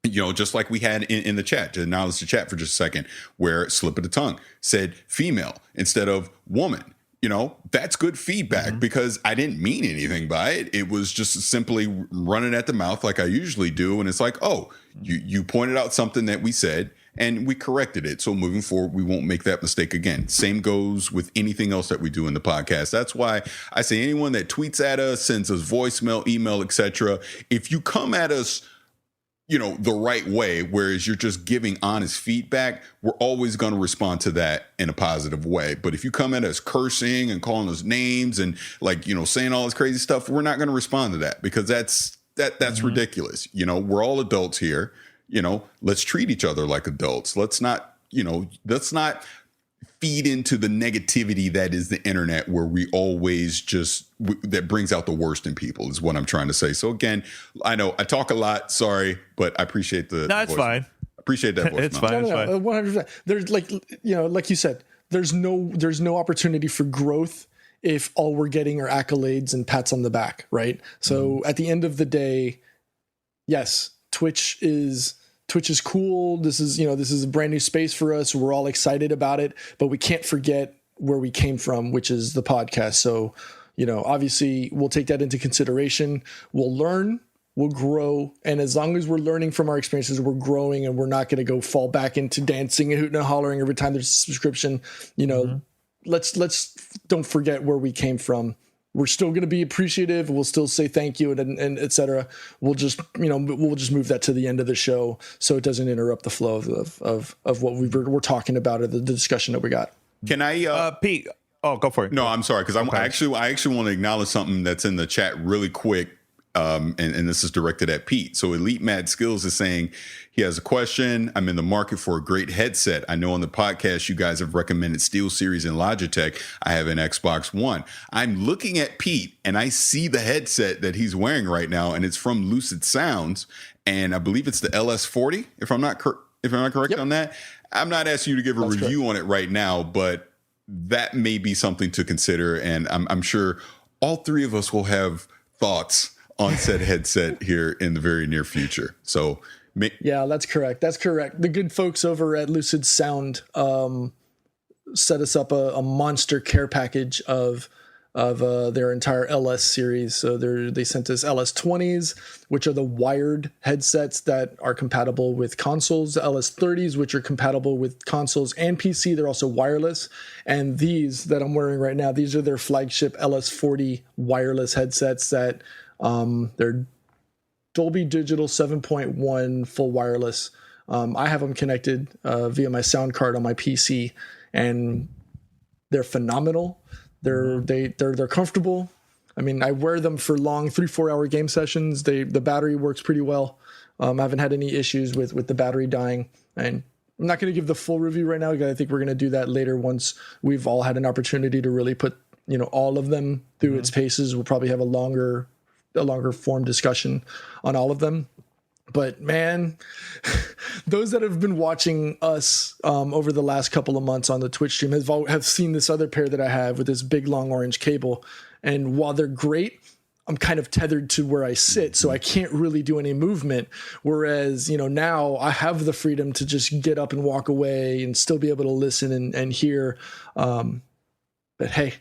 Just like we had in the chat, to acknowledge the chat for just a second, where slip of the tongue said female instead of woman. That's good feedback because I didn't mean anything by it. It was just simply running at the mouth like I usually do. And it's like, oh, you pointed out something that we said and we corrected it. So moving forward, we won't make that mistake again. Same goes with anything else that we do in the podcast. That's why I say anyone that tweets at us, sends us voicemail, email, etc. If you come at us the right way, whereas you're just giving honest feedback, we're always going to respond to that in a positive way. But if you come at us cursing and calling us names and saying all this crazy stuff, we're not going to respond to that because that's ridiculous. We're all adults here. Let's treat each other like adults. Let's not feed into the negativity that is the internet where we always that brings out the worst in people is what I'm trying to say. So again, I know I talk a lot, sorry, but I appreciate the it's fine. Appreciate that voice. It's fine. 100%. There's like you said, there's no opportunity for growth if all we're getting are accolades and pats on the back. Right. So at the end of the day, yes, Twitch is cool. This is a brand new space for us. We're all excited about it, but we can't forget where we came from, which is the podcast. So, obviously we'll take that into consideration. We'll learn, we'll grow. And as long as we're learning from our experiences, we're growing and we're not going to go fall back into dancing and hooting and hollering every time there's a subscription. Let's don't forget where we came from. We're still going to be appreciative. We'll still say thank you and et cetera. We'll just move that to the end of the show so it doesn't interrupt the flow of what we're talking about or the discussion that we got. Can I, Pete? Oh, go for it. No, I'm sorry because I actually want to acknowledge something that's in the chat really quick. And this is directed at Pete. So Elite Mad Skills is saying he has a question. I'm in the market for a great headset. I know on the podcast you guys have recommended SteelSeries and Logitech. I have an Xbox One. I'm looking at Pete and I see the headset that he's wearing right now, and it's from Lucid Sounds, and I believe it's the LS40. If I'm not correct on that, I'm not asking you to give a review on it right now, but that may be something to consider, and I'm sure all three of us will have thoughts on said headset here in the very near future. So yeah, that's correct. The good folks over at Lucid Sound set us up a monster care package of their entire LS series. So they sent us LS20s, which are the wired headsets that are compatible with consoles, the LS30s, which are compatible with consoles and PC. They're also wireless. And these that I'm wearing right now, these are their flagship LS40 wireless headsets that they're Dolby Digital 7.1 full wireless. I have them connected via my sound card on my PC, and they're phenomenal. They're comfortable. I mean, I wear them for long 3-4 hour game sessions. The battery works pretty well. I haven't had any issues with the battery dying. And I'm not going to give the full review right now, because I think we're going to do that later once we've all had an opportunity to really put all of them through its paces. We'll probably have a longer form discussion on all of them. But man, those that have been watching us over the last couple of months on the Twitch stream have seen this other pair that I have with this big long orange cable. And while they're great, I'm kind of tethered to where I sit, so I can't really do any movement. Whereas, now I have the freedom to just get up and walk away and still be able to listen and hear. But hey,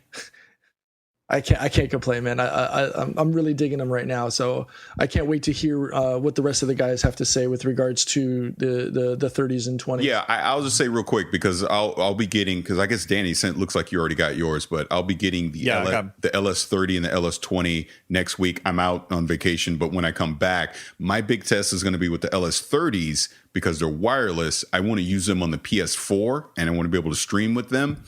I can't complain, man. I'm really digging them right now, so I can't wait to hear what the rest of the guys have to say with regards to the 30s and 20s. Yeah, I'll just say real quick, because I'll be getting, because I guess Danny looks like you already got yours, but I'll be getting the LS30 and the LS20 next week. I'm out on vacation, but when I come back, my big test is going to be with the LS30s because they're wireless. I want to use them on the PS4, and I want to be able to stream with them.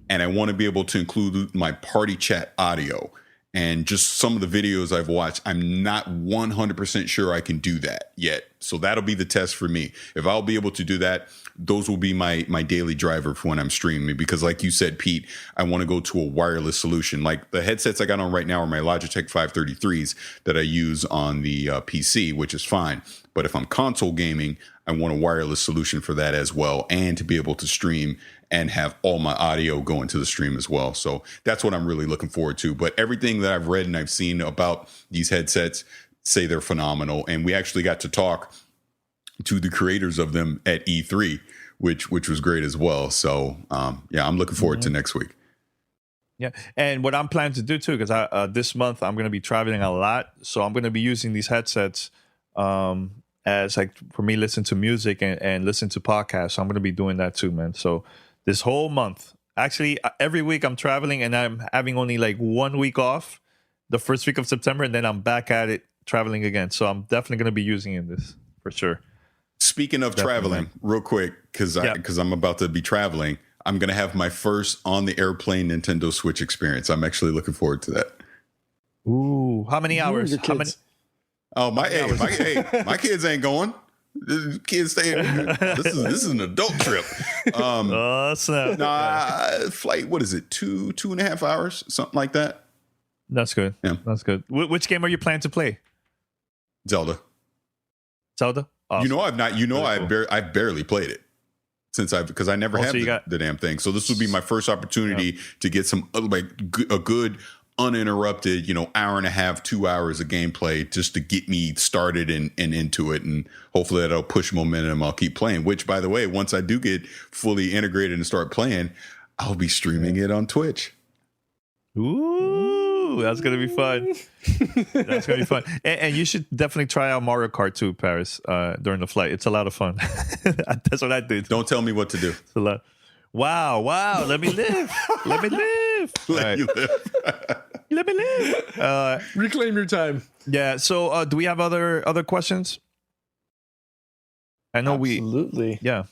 And I want to be able to include my party chat audio. And just some of the videos I've watched, I'm not 100% sure I can do that yet. So that'll be the test for me. If I'll be able to do that, those will be my daily driver for when I'm streaming. Because like you said, Pete, I want to go to a wireless solution. Like the headsets I got on right now are my Logitech 533s that I use on the PC, which is fine. But if I'm console gaming, I want a wireless solution for that as well, and to be able to stream and have all my audio go into the stream as well. So that's what I'm really looking forward to. But everything that I've read and I've seen about these headsets say they're phenomenal. And we actually got to talk to the creators of them at E3, which was great as well. So yeah, I'm looking forward to next week. Yeah, and what I'm planning to do too, because this month I'm going to be traveling a lot, so I'm going to be using these headsets as like for me listen to music and listen to podcasts. So I'm going to be doing that too, man. So this whole month, actually, every week I'm traveling, and I'm having only like 1 week off, the first week of September, and then I'm back at it traveling again. So I'm definitely going to be using this for sure. Speaking of traveling, real quick, because I'm about to be traveling, I'm going to have my first on the airplane Nintendo Switch experience. I'm actually looking forward to that. Ooh, how many hours? How many? Oh, my kids ain't going. The kids stay. This is an adult trip. Flight. What is it? 2.5 hours, something like that. That's good. Yeah, that's good. Which game are you planning to play? Zelda. Awesome. I've barely played it because I never have the damn thing. So this would be my first opportunity to get some like a good uninterrupted, hour and a half, 2 hours of gameplay just to get me started and into it. And hopefully that'll push momentum. I'll keep playing, which by the way, once I do get fully integrated and start playing, I'll be streaming it on Twitch. Ooh, that's going to be fun. That's going to be fun. And you should definitely try out Mario Kart 2, Paris, during the flight. It's a lot of fun. That's what I did. Don't tell me what to do. It's a lot. Wow. Let me live. Let me live. Let you live. Let me live. Reclaim your time. Yeah. So do we have other questions? I know Absolutely. Yeah.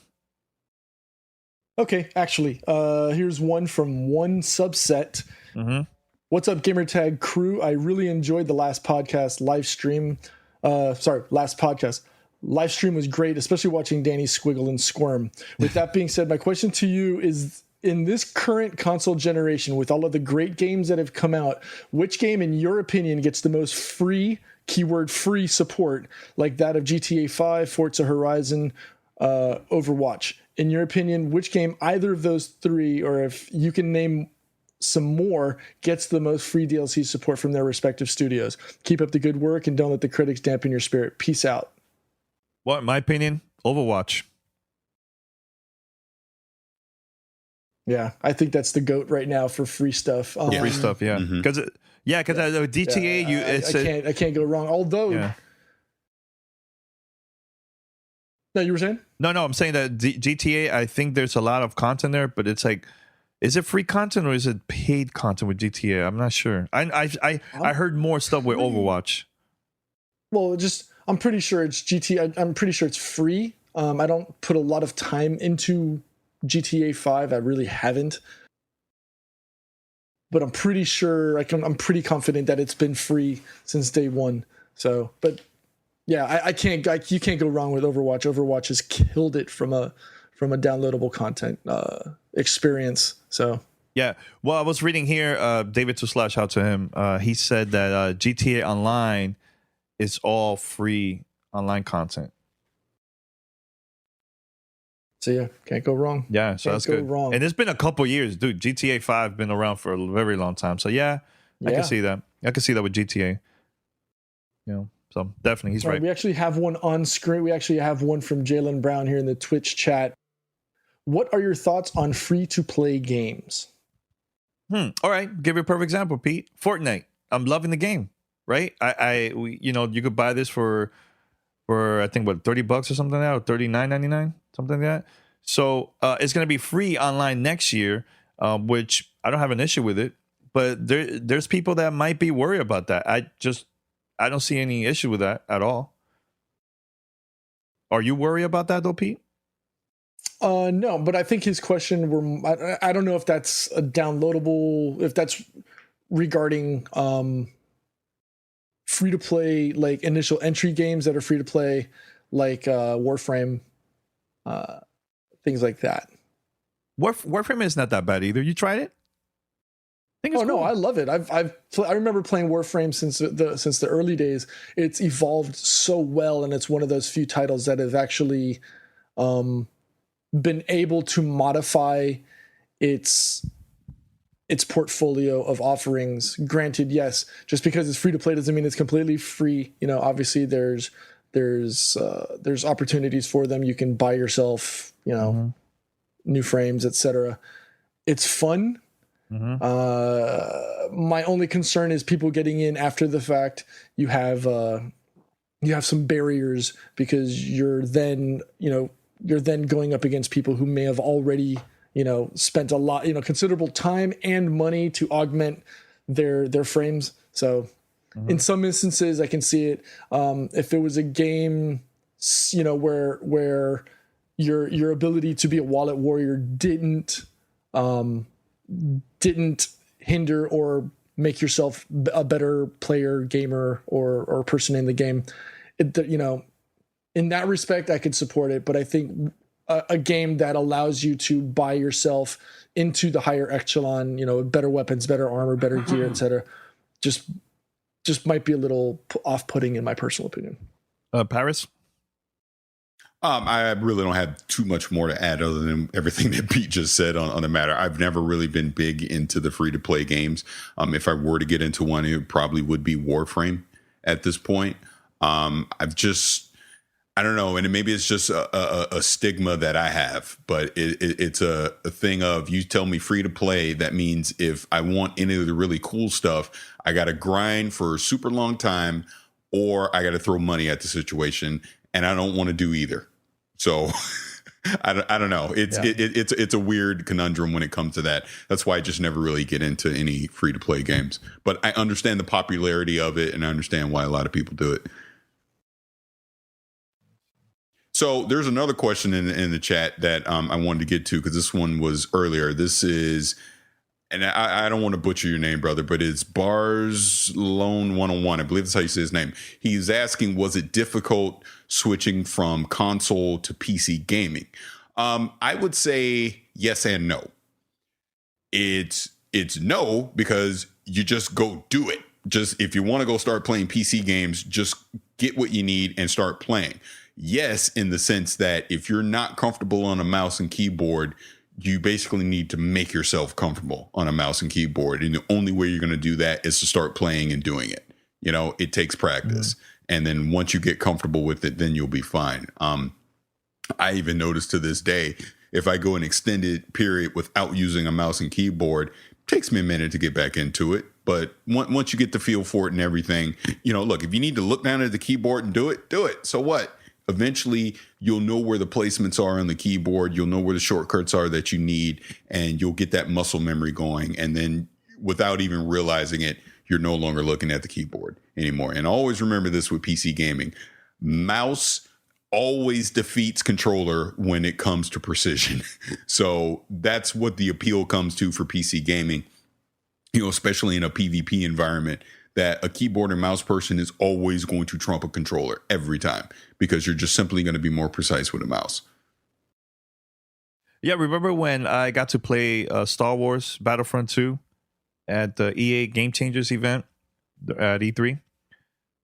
Okay, actually, here's one from One Subset. Mm-hmm. What's up, Gamertag crew? I really enjoyed the last podcast live stream. Last podcast. Live stream was great, especially watching Danny squiggle and squirm. With that being said, my question to you is, in this current console generation, with all of the great games that have come out, which game, in your opinion, gets the most free, keyword free support, like that of GTA 5, Forza Horizon, Overwatch? In your opinion, which game, either of those three, or if you can name some more, gets the most free DLC support from their respective studios? Keep up the good work and don't let the critics dampen your spirit. Peace out. Well, in my opinion, Overwatch. Yeah, I think that's the GOAT right now for free stuff. Free stuff, yeah. Because GTA, I can't go wrong. Although, no, you were saying? No, I'm saying that GTA. I think there's a lot of content there, but it's like, is it free content or is it paid content with GTA? I'm not sure. I heard more stuff with Overwatch. Well, I'm pretty sure it's GTA. I'm pretty sure it's free. I don't put a lot of time into GTA 5. I really haven't. But I'm pretty sure I'm pretty confident that it's been free since day one. So, but yeah, you can't go wrong with Overwatch. Overwatch has killed it from a downloadable content experience. So yeah, well, I was reading here, David Tuslash, out to him. He said that GTA Online is all free online content. So yeah, can't go wrong. Yeah, so that's good. Wrong. And it's been a couple years, dude. GTA 5 been around for a very long time. So yeah, I can see that. I can see that with GTA. So definitely, he's right. We actually have one on screen. We actually have one from Jalen Brown here in the Twitch chat. What are your thoughts on free-to-play games? All right, give you a perfect example, Pete. Fortnite. I'm loving the game. Right? You could buy this for I think $30 or something like that, or $39.99, something like that. So it's going to be free online next year, which I don't have an issue with it. But there's people that might be worried about that. I don't see any issue with that at all. Are you worried about that though, Pete? No, but I think his question I don't know if that's a downloadable, if that's regarding free to play, like initial entry games that are free to play, like Warframe, things like that. Warframe is not that bad either. You tried it? Cool. No, I love it. I remember playing Warframe since the early days. It's evolved so well, and it's one of those few titles that have actually been able to modify its portfolio of offerings. Granted, yes, just because it's free to play doesn't mean it's completely free. Obviously there's opportunities for them. You can buy yourself, new frames, etc. It's fun. My only concern is people getting in after the fact. You have some barriers because you're then going up against people who may have already spent a lot, considerable time and money to augment their frames. So in some instances I can see it. If it was a game, where your ability to be a wallet warrior didn't hinder or make yourself a better player, gamer, or person in the game, in that respect, I could support it. But I think a game that allows you to buy yourself into the higher echelon, better weapons, better armor, better gear, etc., just might be a little off-putting in my personal opinion. Paris? I really don't have too much more to add other than everything that Pete just said on the matter. I've never really been big into the free-to-play games. If I were to get into one, it probably would be Warframe at this point. I don't know, and maybe it's just a stigma that I have, but it's a thing of, you tell me free to play, that means if I want any of the really cool stuff, I got to grind for a super long time, or I got to throw money at the situation, and I don't want to do either. So I don't know. It's a weird conundrum when it comes to that. That's why I just never really get into any free to play games. But I understand the popularity of it, and I understand why a lot of people do it. So there's another question in the chat that I wanted to get to, because this one was earlier. This is, and I don't want to butcher your name, brother, but it's Barslone 101. I believe that's how you say his name. He's asking, was it difficult switching from console to PC gaming? I would say yes and no. It's no, because you just go do it. Just if you want to go start playing PC games, just get what you need and start playing. Yes, in the sense that if you're not comfortable on a mouse and keyboard, you basically need to make yourself comfortable on a mouse and keyboard. And the only way you're going to do that is to start playing and doing it. It takes practice. And then once you get comfortable with it, then you'll be fine. I even noticed to this day, if I go an extended period without using a mouse and keyboard, it takes me a minute to get back into it. But once you get the feel for it and everything, look, if you need to look down at the keyboard and do it. So what? Eventually, you'll know where the placements are on the keyboard. You'll know where the shortcuts are that you need, and you'll get that muscle memory going. And then without even realizing it, you're no longer looking at the keyboard anymore. And always remember this with PC gaming. Mouse always defeats controller when it comes to precision. So that's what the appeal comes to for PC gaming, especially in a PvP environment, that a keyboard and mouse person is always going to trump a controller every time, because you're just simply going to be more precise with a mouse. Yeah, remember when I got to play Star Wars Battlefront 2 at the EA Game Changers event at E3?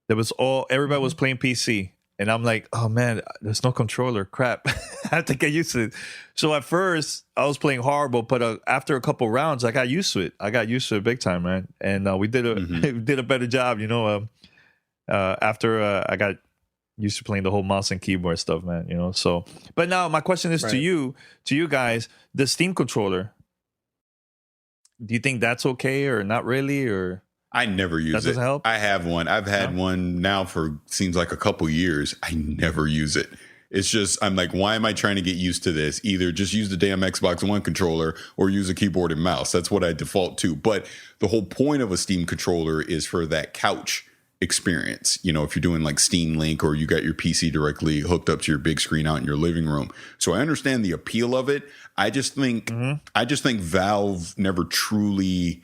Everybody was playing PC. And I'm like, oh man, there's no controller. Crap. I have to get used to it. So at first, I was playing horrible, but after a couple rounds, I got used to it. I got used to it big time, man. And we did a better job, after I got used to playing the whole mouse and keyboard stuff, man. So, but now my question is to you guys, the Steam controller, do you think that's okay or not really, or? I never use it. Help? I have one. I've had one now for seems like a couple years. I never use it. It's just, I'm like, why am I trying to get used to this? Either just use the damn Xbox One controller or use a keyboard and mouse. That's what I default to. But the whole point of a Steam controller is for that couch experience. If you're doing like Steam Link, or you got your PC directly hooked up to your big screen out in your living room. So I understand the appeal of it. I just think Valve never truly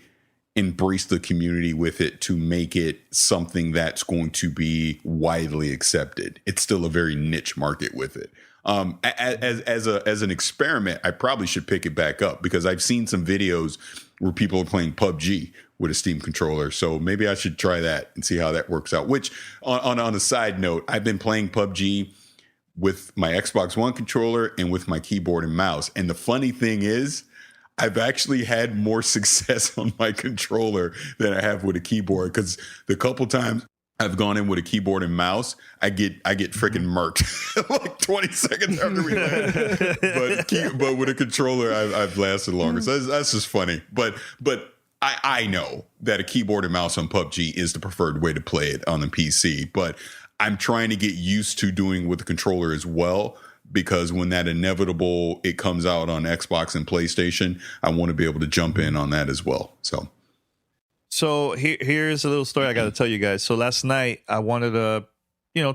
embrace the community with it to make it something that's going to be widely accepted. It's still a very niche market with it. As an experiment, I probably should pick it back up, because I've seen some videos where people are playing PUBG with a Steam controller. So maybe I should try that and see how that works out. Which, on a side note, I've been playing PUBG with my Xbox One controller and with my keyboard and mouse. And the funny thing is, I've actually had more success on my controller than I have with a keyboard, because the couple times I've gone in with a keyboard and mouse, I get freaking murked like 20 seconds after we land. But with a controller, I've lasted longer. So that's just funny. But I know that a keyboard and mouse on PUBG is the preferred way to play it on the PC. But I'm trying to get used to doing with the controller as well, because when that inevitable it comes out on Xbox and PlayStation, I want to be able to jump in on that as well. So here's a little story I got to tell you guys. So last night I wanted to,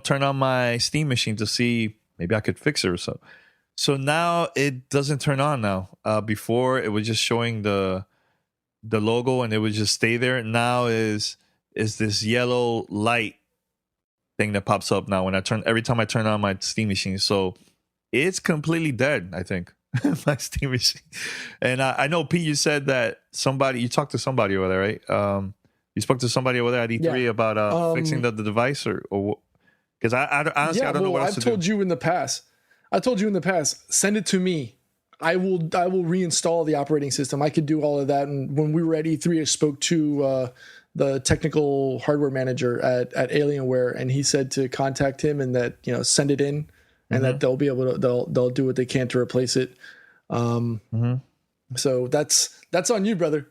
turn on my Steam machine to see maybe I could fix it or so. So now it doesn't turn on now. Before it was just showing the logo and it would just stay there. Now is this yellow light thing that pops up now every time I turn on my Steam machine. So it's completely dead, I think, my Steam machine. And I know, Pete, you said that you talked to somebody over there, right? You spoke to somebody over there at E3 about fixing the device, or because I honestly I don't know what else to do. I told you in the past, send it to me. I will reinstall the operating system. I could do all of that. And when we were at E3, I spoke to the technical hardware manager at Alienware, and he said to contact him and that, send it in, and that they'll be able to, they'll do what they can to replace it. So that's on you, brother.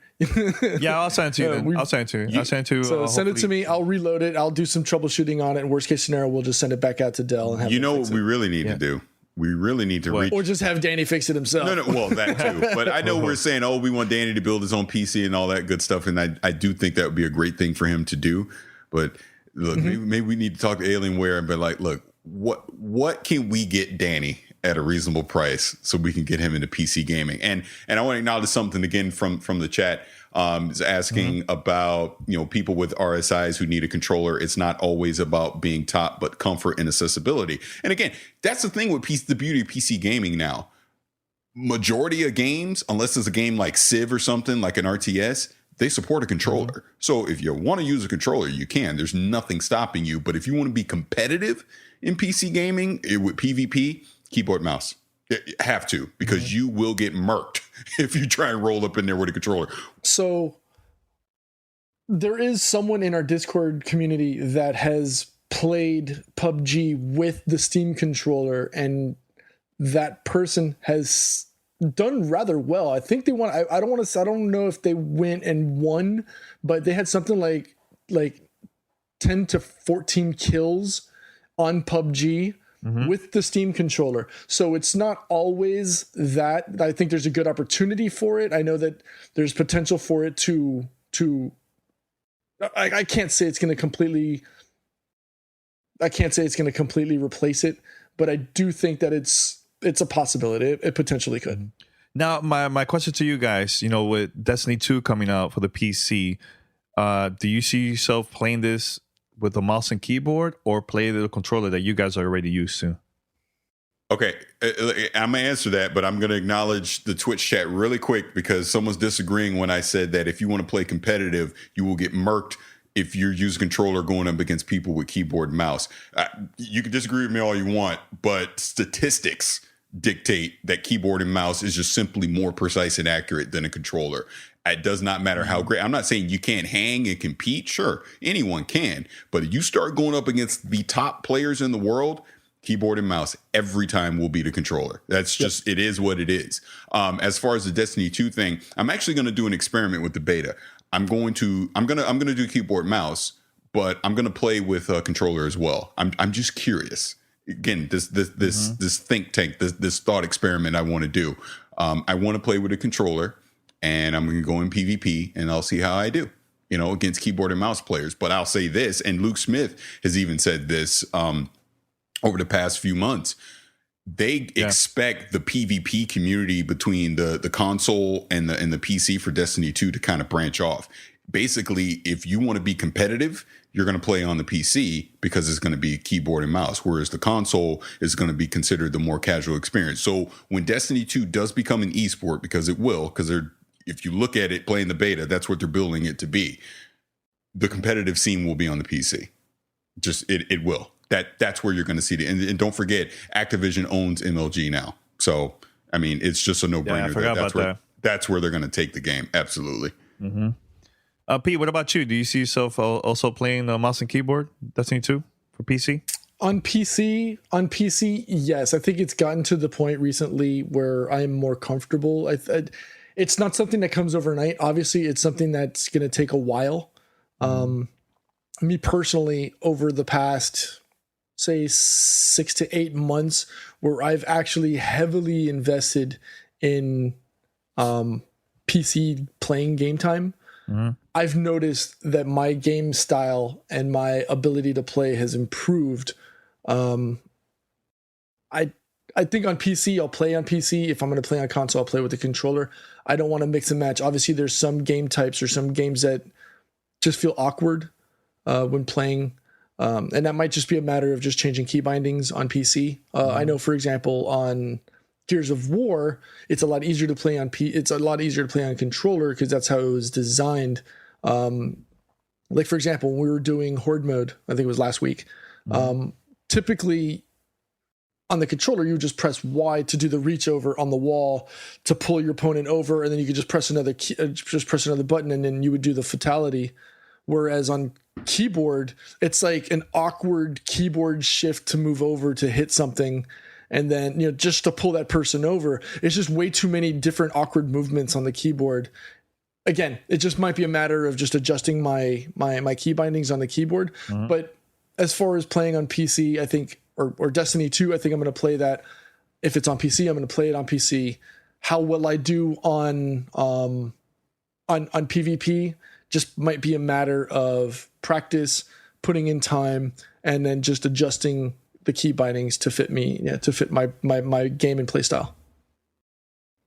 Yeah, I'll send it to you. I'll send it to you. So send it to me. I'll reload it. I'll do some troubleshooting on it. And worst case scenario, we'll just send it back out to Dell and have what we really need to do. We really need to reach, or just have Danny fix it himself. No, well, that too. But I know we're saying, we want Danny to build his own PC and all that good stuff, and I do think that would be a great thing for him to do. But look, maybe we need to talk to Alienware and be like, look, what can we get Danny at a reasonable price so we can get him into PC gaming? And I want to acknowledge something again from the chat. Is asking about people with RSIs who need a controller. It's not always about being top, but comfort and accessibility. And again, that's the thing with the beauty of PC gaming now. Majority of games, unless it's a game like Civ or something like an RTS, they support a controller. So if you want to use a controller, you can. There's nothing stopping you. But if you want to be competitive in PC gaming with PvP, keyboard, mouse. You have to, because you will get murked if you try and roll up in there with a controller. So there is someone in our Discord community that has played PUBG with the Steam controller, and that person has done rather well. I think they won. I don't know if they went and won, but they had something like 10 to 14 kills on PUBG with the Steam controller. So it's not always that. I think there's a good opportunity for it. I know that there's potential for it to I can't say it's going to completely replace it, but I do think that it's a possibility. It potentially could. Now, my question to you guys, with Destiny 2 coming out for the PC, do you see yourself playing this with a mouse and keyboard, or play the controller that you guys are already used to? Okay, I'm going to answer that, but I'm going to acknowledge the Twitch chat really quick because someone's disagreeing when I said that if you want to play competitive, you will get murked if you're using controller going up against people with keyboard and mouse. You can disagree with me all you want, but statistics dictate that keyboard and mouse is just simply more precise and accurate than a controller. It does not matter how great. I'm not saying you can't hang and compete. Sure, anyone can. But you start going up against the top players in the world, keyboard and mouse every time will beat a controller. That's just, it is what it is. As far as the Destiny 2 thing, I'm actually going to do an experiment with the beta. I'm going to do keyboard mouse, but I'm going to play with a controller as well. I'm just curious. Again, this think tank, this thought experiment I want to do. I want to play with a controller, and I'm going to go in PvP, and I'll see how I do, against keyboard and mouse players. But I'll say this, and Luke Smith has even said this over the past few months. They expect the PvP community between the console and the PC for Destiny 2 to kind of branch off. Basically, if you want to be competitive, you're going to play on the PC because it's going to be keyboard and mouse, whereas the console is going to be considered the more casual experience. So when Destiny 2 does become an esport, because it will, because if you look at it playing the beta, that's what they're building it to be. The competitive scene will be on the PC. Just it will. That's where you're going to see it. And don't forget, Activision owns MLG now. So, I mean, it's just a no-brainer. Yeah, I forgot about that. That's where they're going to take the game. Absolutely. Mm-hmm. Pete, what about you? Do you see yourself also playing mouse and keyboard, Destiny 2 for PC? On PC, yes. I think it's gotten to the point recently where I'm more comfortable. It's not something that comes overnight. Obviously, it's something that's going to take a while. Me personally, over the past, say, 6 to 8 months, where I've actually heavily invested in PC playing game time, I've noticed that my game style and my ability to play has improved. I think on PC, I'll play on PC. If I'm going to play on console, I'll play with the controller. I don't want to mix and match. Obviously, there's some game types or some games that just feel awkward when playing. And that might just be a matter of just changing key bindings on PC. I know, for example, on Gears of War, it's a lot easier to play on it's a lot easier to play on controller because that's how it was designed. Like, for example, when we were doing Horde mode, I think it was last week, typically on the controller, you would just press Y to do the reach over on the wall to pull your opponent over, and then you could just press another button, and then you would do the fatality. Whereas on keyboard, it's like an awkward keyboard shift to move over to hit something, and then just to pull that person over. It's just way too many different awkward movements on the keyboard. Again, it just might be a matter of just adjusting my key bindings on the keyboard. But as far as playing on PC, I think, or Destiny 2, I think I'm going to play that. If it's on PC, I'm going to play it on PC. How will I do on PvP? Just might be a matter of practice, putting in time, and then just adjusting the key bindings to fit me, to fit my game and play style.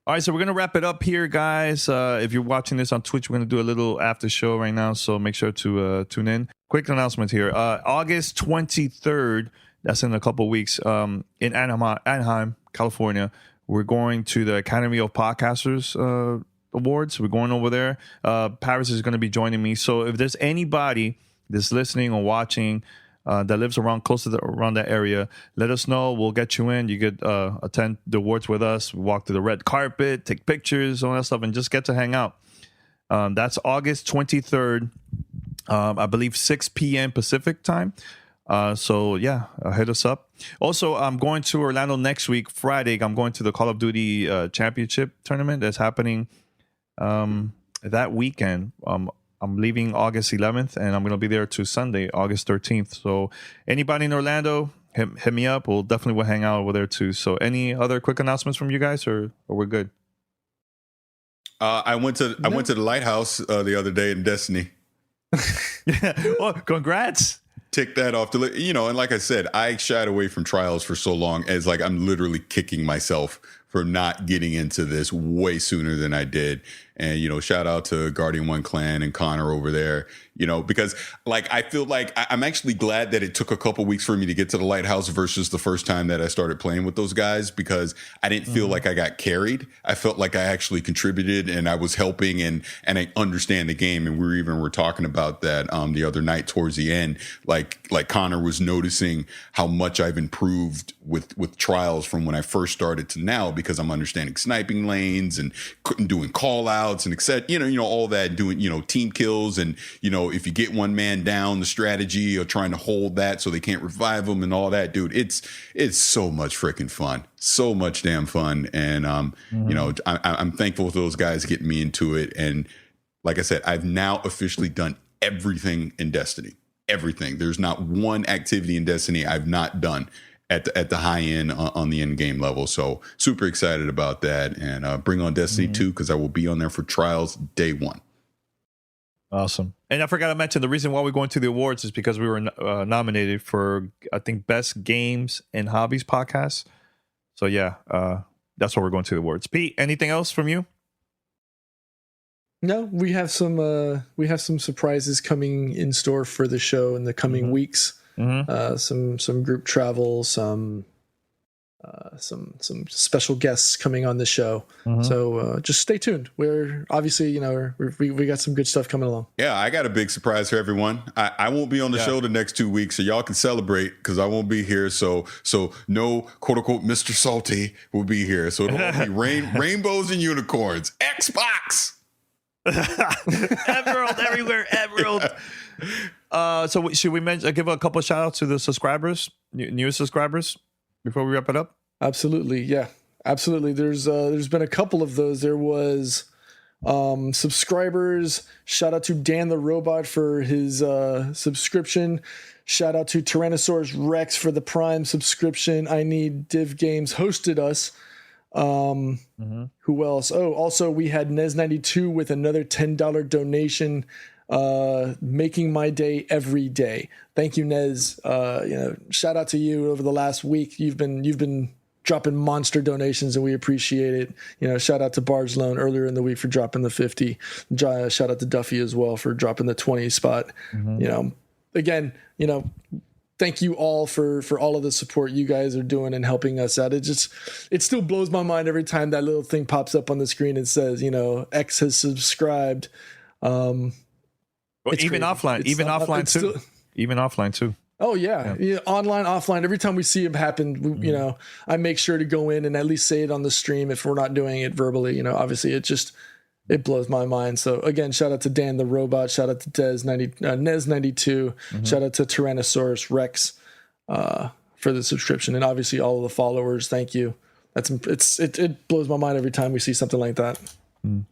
All right, so we're going to wrap it up here, guys. If you're watching this on Twitch, we're going to do a little after show right now, so make sure to tune in. Quick announcement here. August 23rd, that's in a couple of weeks, in Anaheim, California, we're going to the Academy of Podcasters Awards. We're going over there. Paris is going to be joining me. So if there's anybody that's listening or watching that lives around around that area, let us know. We'll get you in. You could attend the awards with us. We walk through the red carpet, take pictures, all that stuff, and just get to hang out. That's August 23rd, I believe 6 p.m. Pacific time. So yeah, hit us up. Also, I'm going to Orlando next week, Friday. I'm going to the Call of Duty Championship tournament that's happening that weekend. I'm leaving August 11th, and I'm going to be there to Sunday, August 13th. So anybody in Orlando, hit me up. We'll hang out over there too. So any other quick announcements from you guys, or we're good? I went to the Lighthouse the other day in Destiny. Well, congrats. Tick that off. And like I said, I shied away from trials for so long, as like I'm literally kicking myself for not getting into this way sooner than I did. And, shout out to Guardian One Clan and Connor over there, because like I feel like I'm actually glad that it took a couple weeks for me to get to the Lighthouse versus the first time that I started playing with those guys, because I didn't feel like I got carried. I felt like I actually contributed and I was helping and I understand the game. And we were talking about that the other night towards the end, like Connor was noticing how much I've improved with trials from when I first started to now, because I'm understanding sniping lanes and doing call outs and etc. All that, doing, team kills. And, if you get one man down, the strategy of trying to hold that so they can't revive them and all that, dude, it's so much freaking fun. So much damn fun. And, I'm thankful for those guys getting me into it. And like I said, I've now officially done everything in Destiny. Everything. There's not one activity in Destiny I've not done at the high end on the end game level. So super excited about that, and bring on Destiny 2, because I will be on there for trials day one. Awesome. And I forgot to mention, the reason why we're going to the awards is because we were nominated for, I think, Best Games and Hobbies podcast. So yeah, that's why we're going to the awards. Pete, anything else from you? No, we have some surprises coming in store for the show in the coming weeks. Some group travel, some special guests coming on the show. So just stay tuned. We're obviously, we got some good stuff coming along. Yeah, I got a big surprise for everyone. I won't be on the show the next 2 weeks, so y'all can celebrate, because I won't be here. So no quote unquote Mr. Salty will be here. So it'll all be rainbows and unicorns. Xbox. Emerald everywhere, Emerald. So should we give a couple of shout outs to the subscribers, new subscribers, before we wrap it up? Absolutely. Yeah, absolutely. There's been a couple of those. There was subscribers. Shout out to Dan the Robot for his subscription. Shout out to Tyrannosaurus Rex for the Prime subscription. I Need Div Games hosted us. Who else? Oh, also we had Nez92 with another $10 donation, making my day every day. Thank you, Nez. Shout out to you over the last week. You've been dropping monster donations, and we appreciate it. Shout out to Barge Loan earlier in the week for dropping the 50. Shout out to Duffy as well for dropping the 20 spot. Again, thank you all for all of the support you guys are doing and helping us out. It still blows my mind every time that little thing pops up on the screen and says, X has subscribed. Even offline too. Oh yeah. Online, offline. Every time we see it happen, I make sure to go in and at least say it on the stream if we're not doing it verbally. Obviously it blows my mind. So again, shout out to Dan the Robot, shout out to Nez92, shout out to Tyrannosaurus Rex for the subscription, and obviously all of the followers. Thank you. It blows my mind every time we see something like that.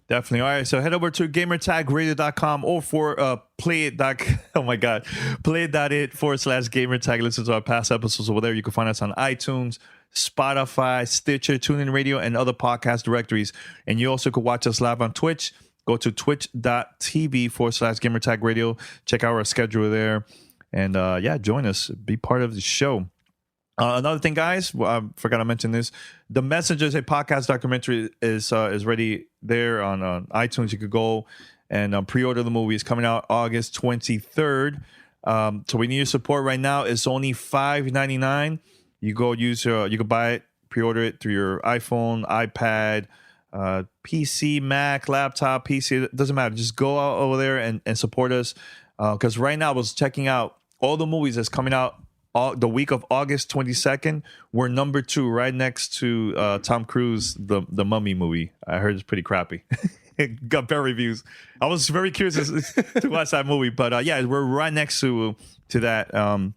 Definitely. All right, so head over to gamertagradio.com or for play.it/gamertag. Listen to our past episodes over there. You can find us on iTunes, Spotify, Stitcher, TuneIn Radio, and other podcast directories. And you also could watch us live on Twitch. Go to twitch.tv/gamertagradio. Check out our schedule there. And join us. Be part of the show. Another thing, guys, I forgot to mention this. The Messengers, a podcast documentary, is ready there on iTunes. You could go and pre-order the movie. It's coming out August 23rd. So we need your support right now. It's only $5.99. You go you can buy it, pre-order it through your iPhone, iPad, PC, Mac, laptop, PC. It doesn't matter. Just go out over there and support us. Because right now I was checking out all the movies that's coming out the week of August 22nd. We're number 2, right next to Tom Cruise, the Mummy movie. I heard it's pretty crappy. It got bad reviews. I was very curious to watch that movie, but we're right next to that.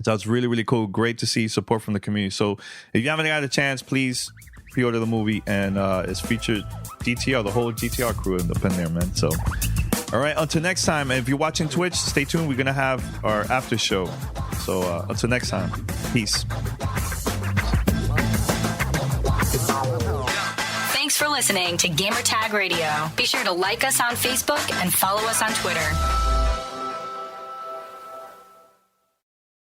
So it's really, really cool. Great to see support from the community. So if you haven't had a chance, please pre-order the movie. And it's featured DTR, the whole GTR crew up in there, man. So, all right, until next time. If you're watching Twitch, stay tuned. We're going to have our after show. So until next time, peace. Thanks for listening to Gamertag Radio. Be sure to like us on Facebook and follow us on Twitter.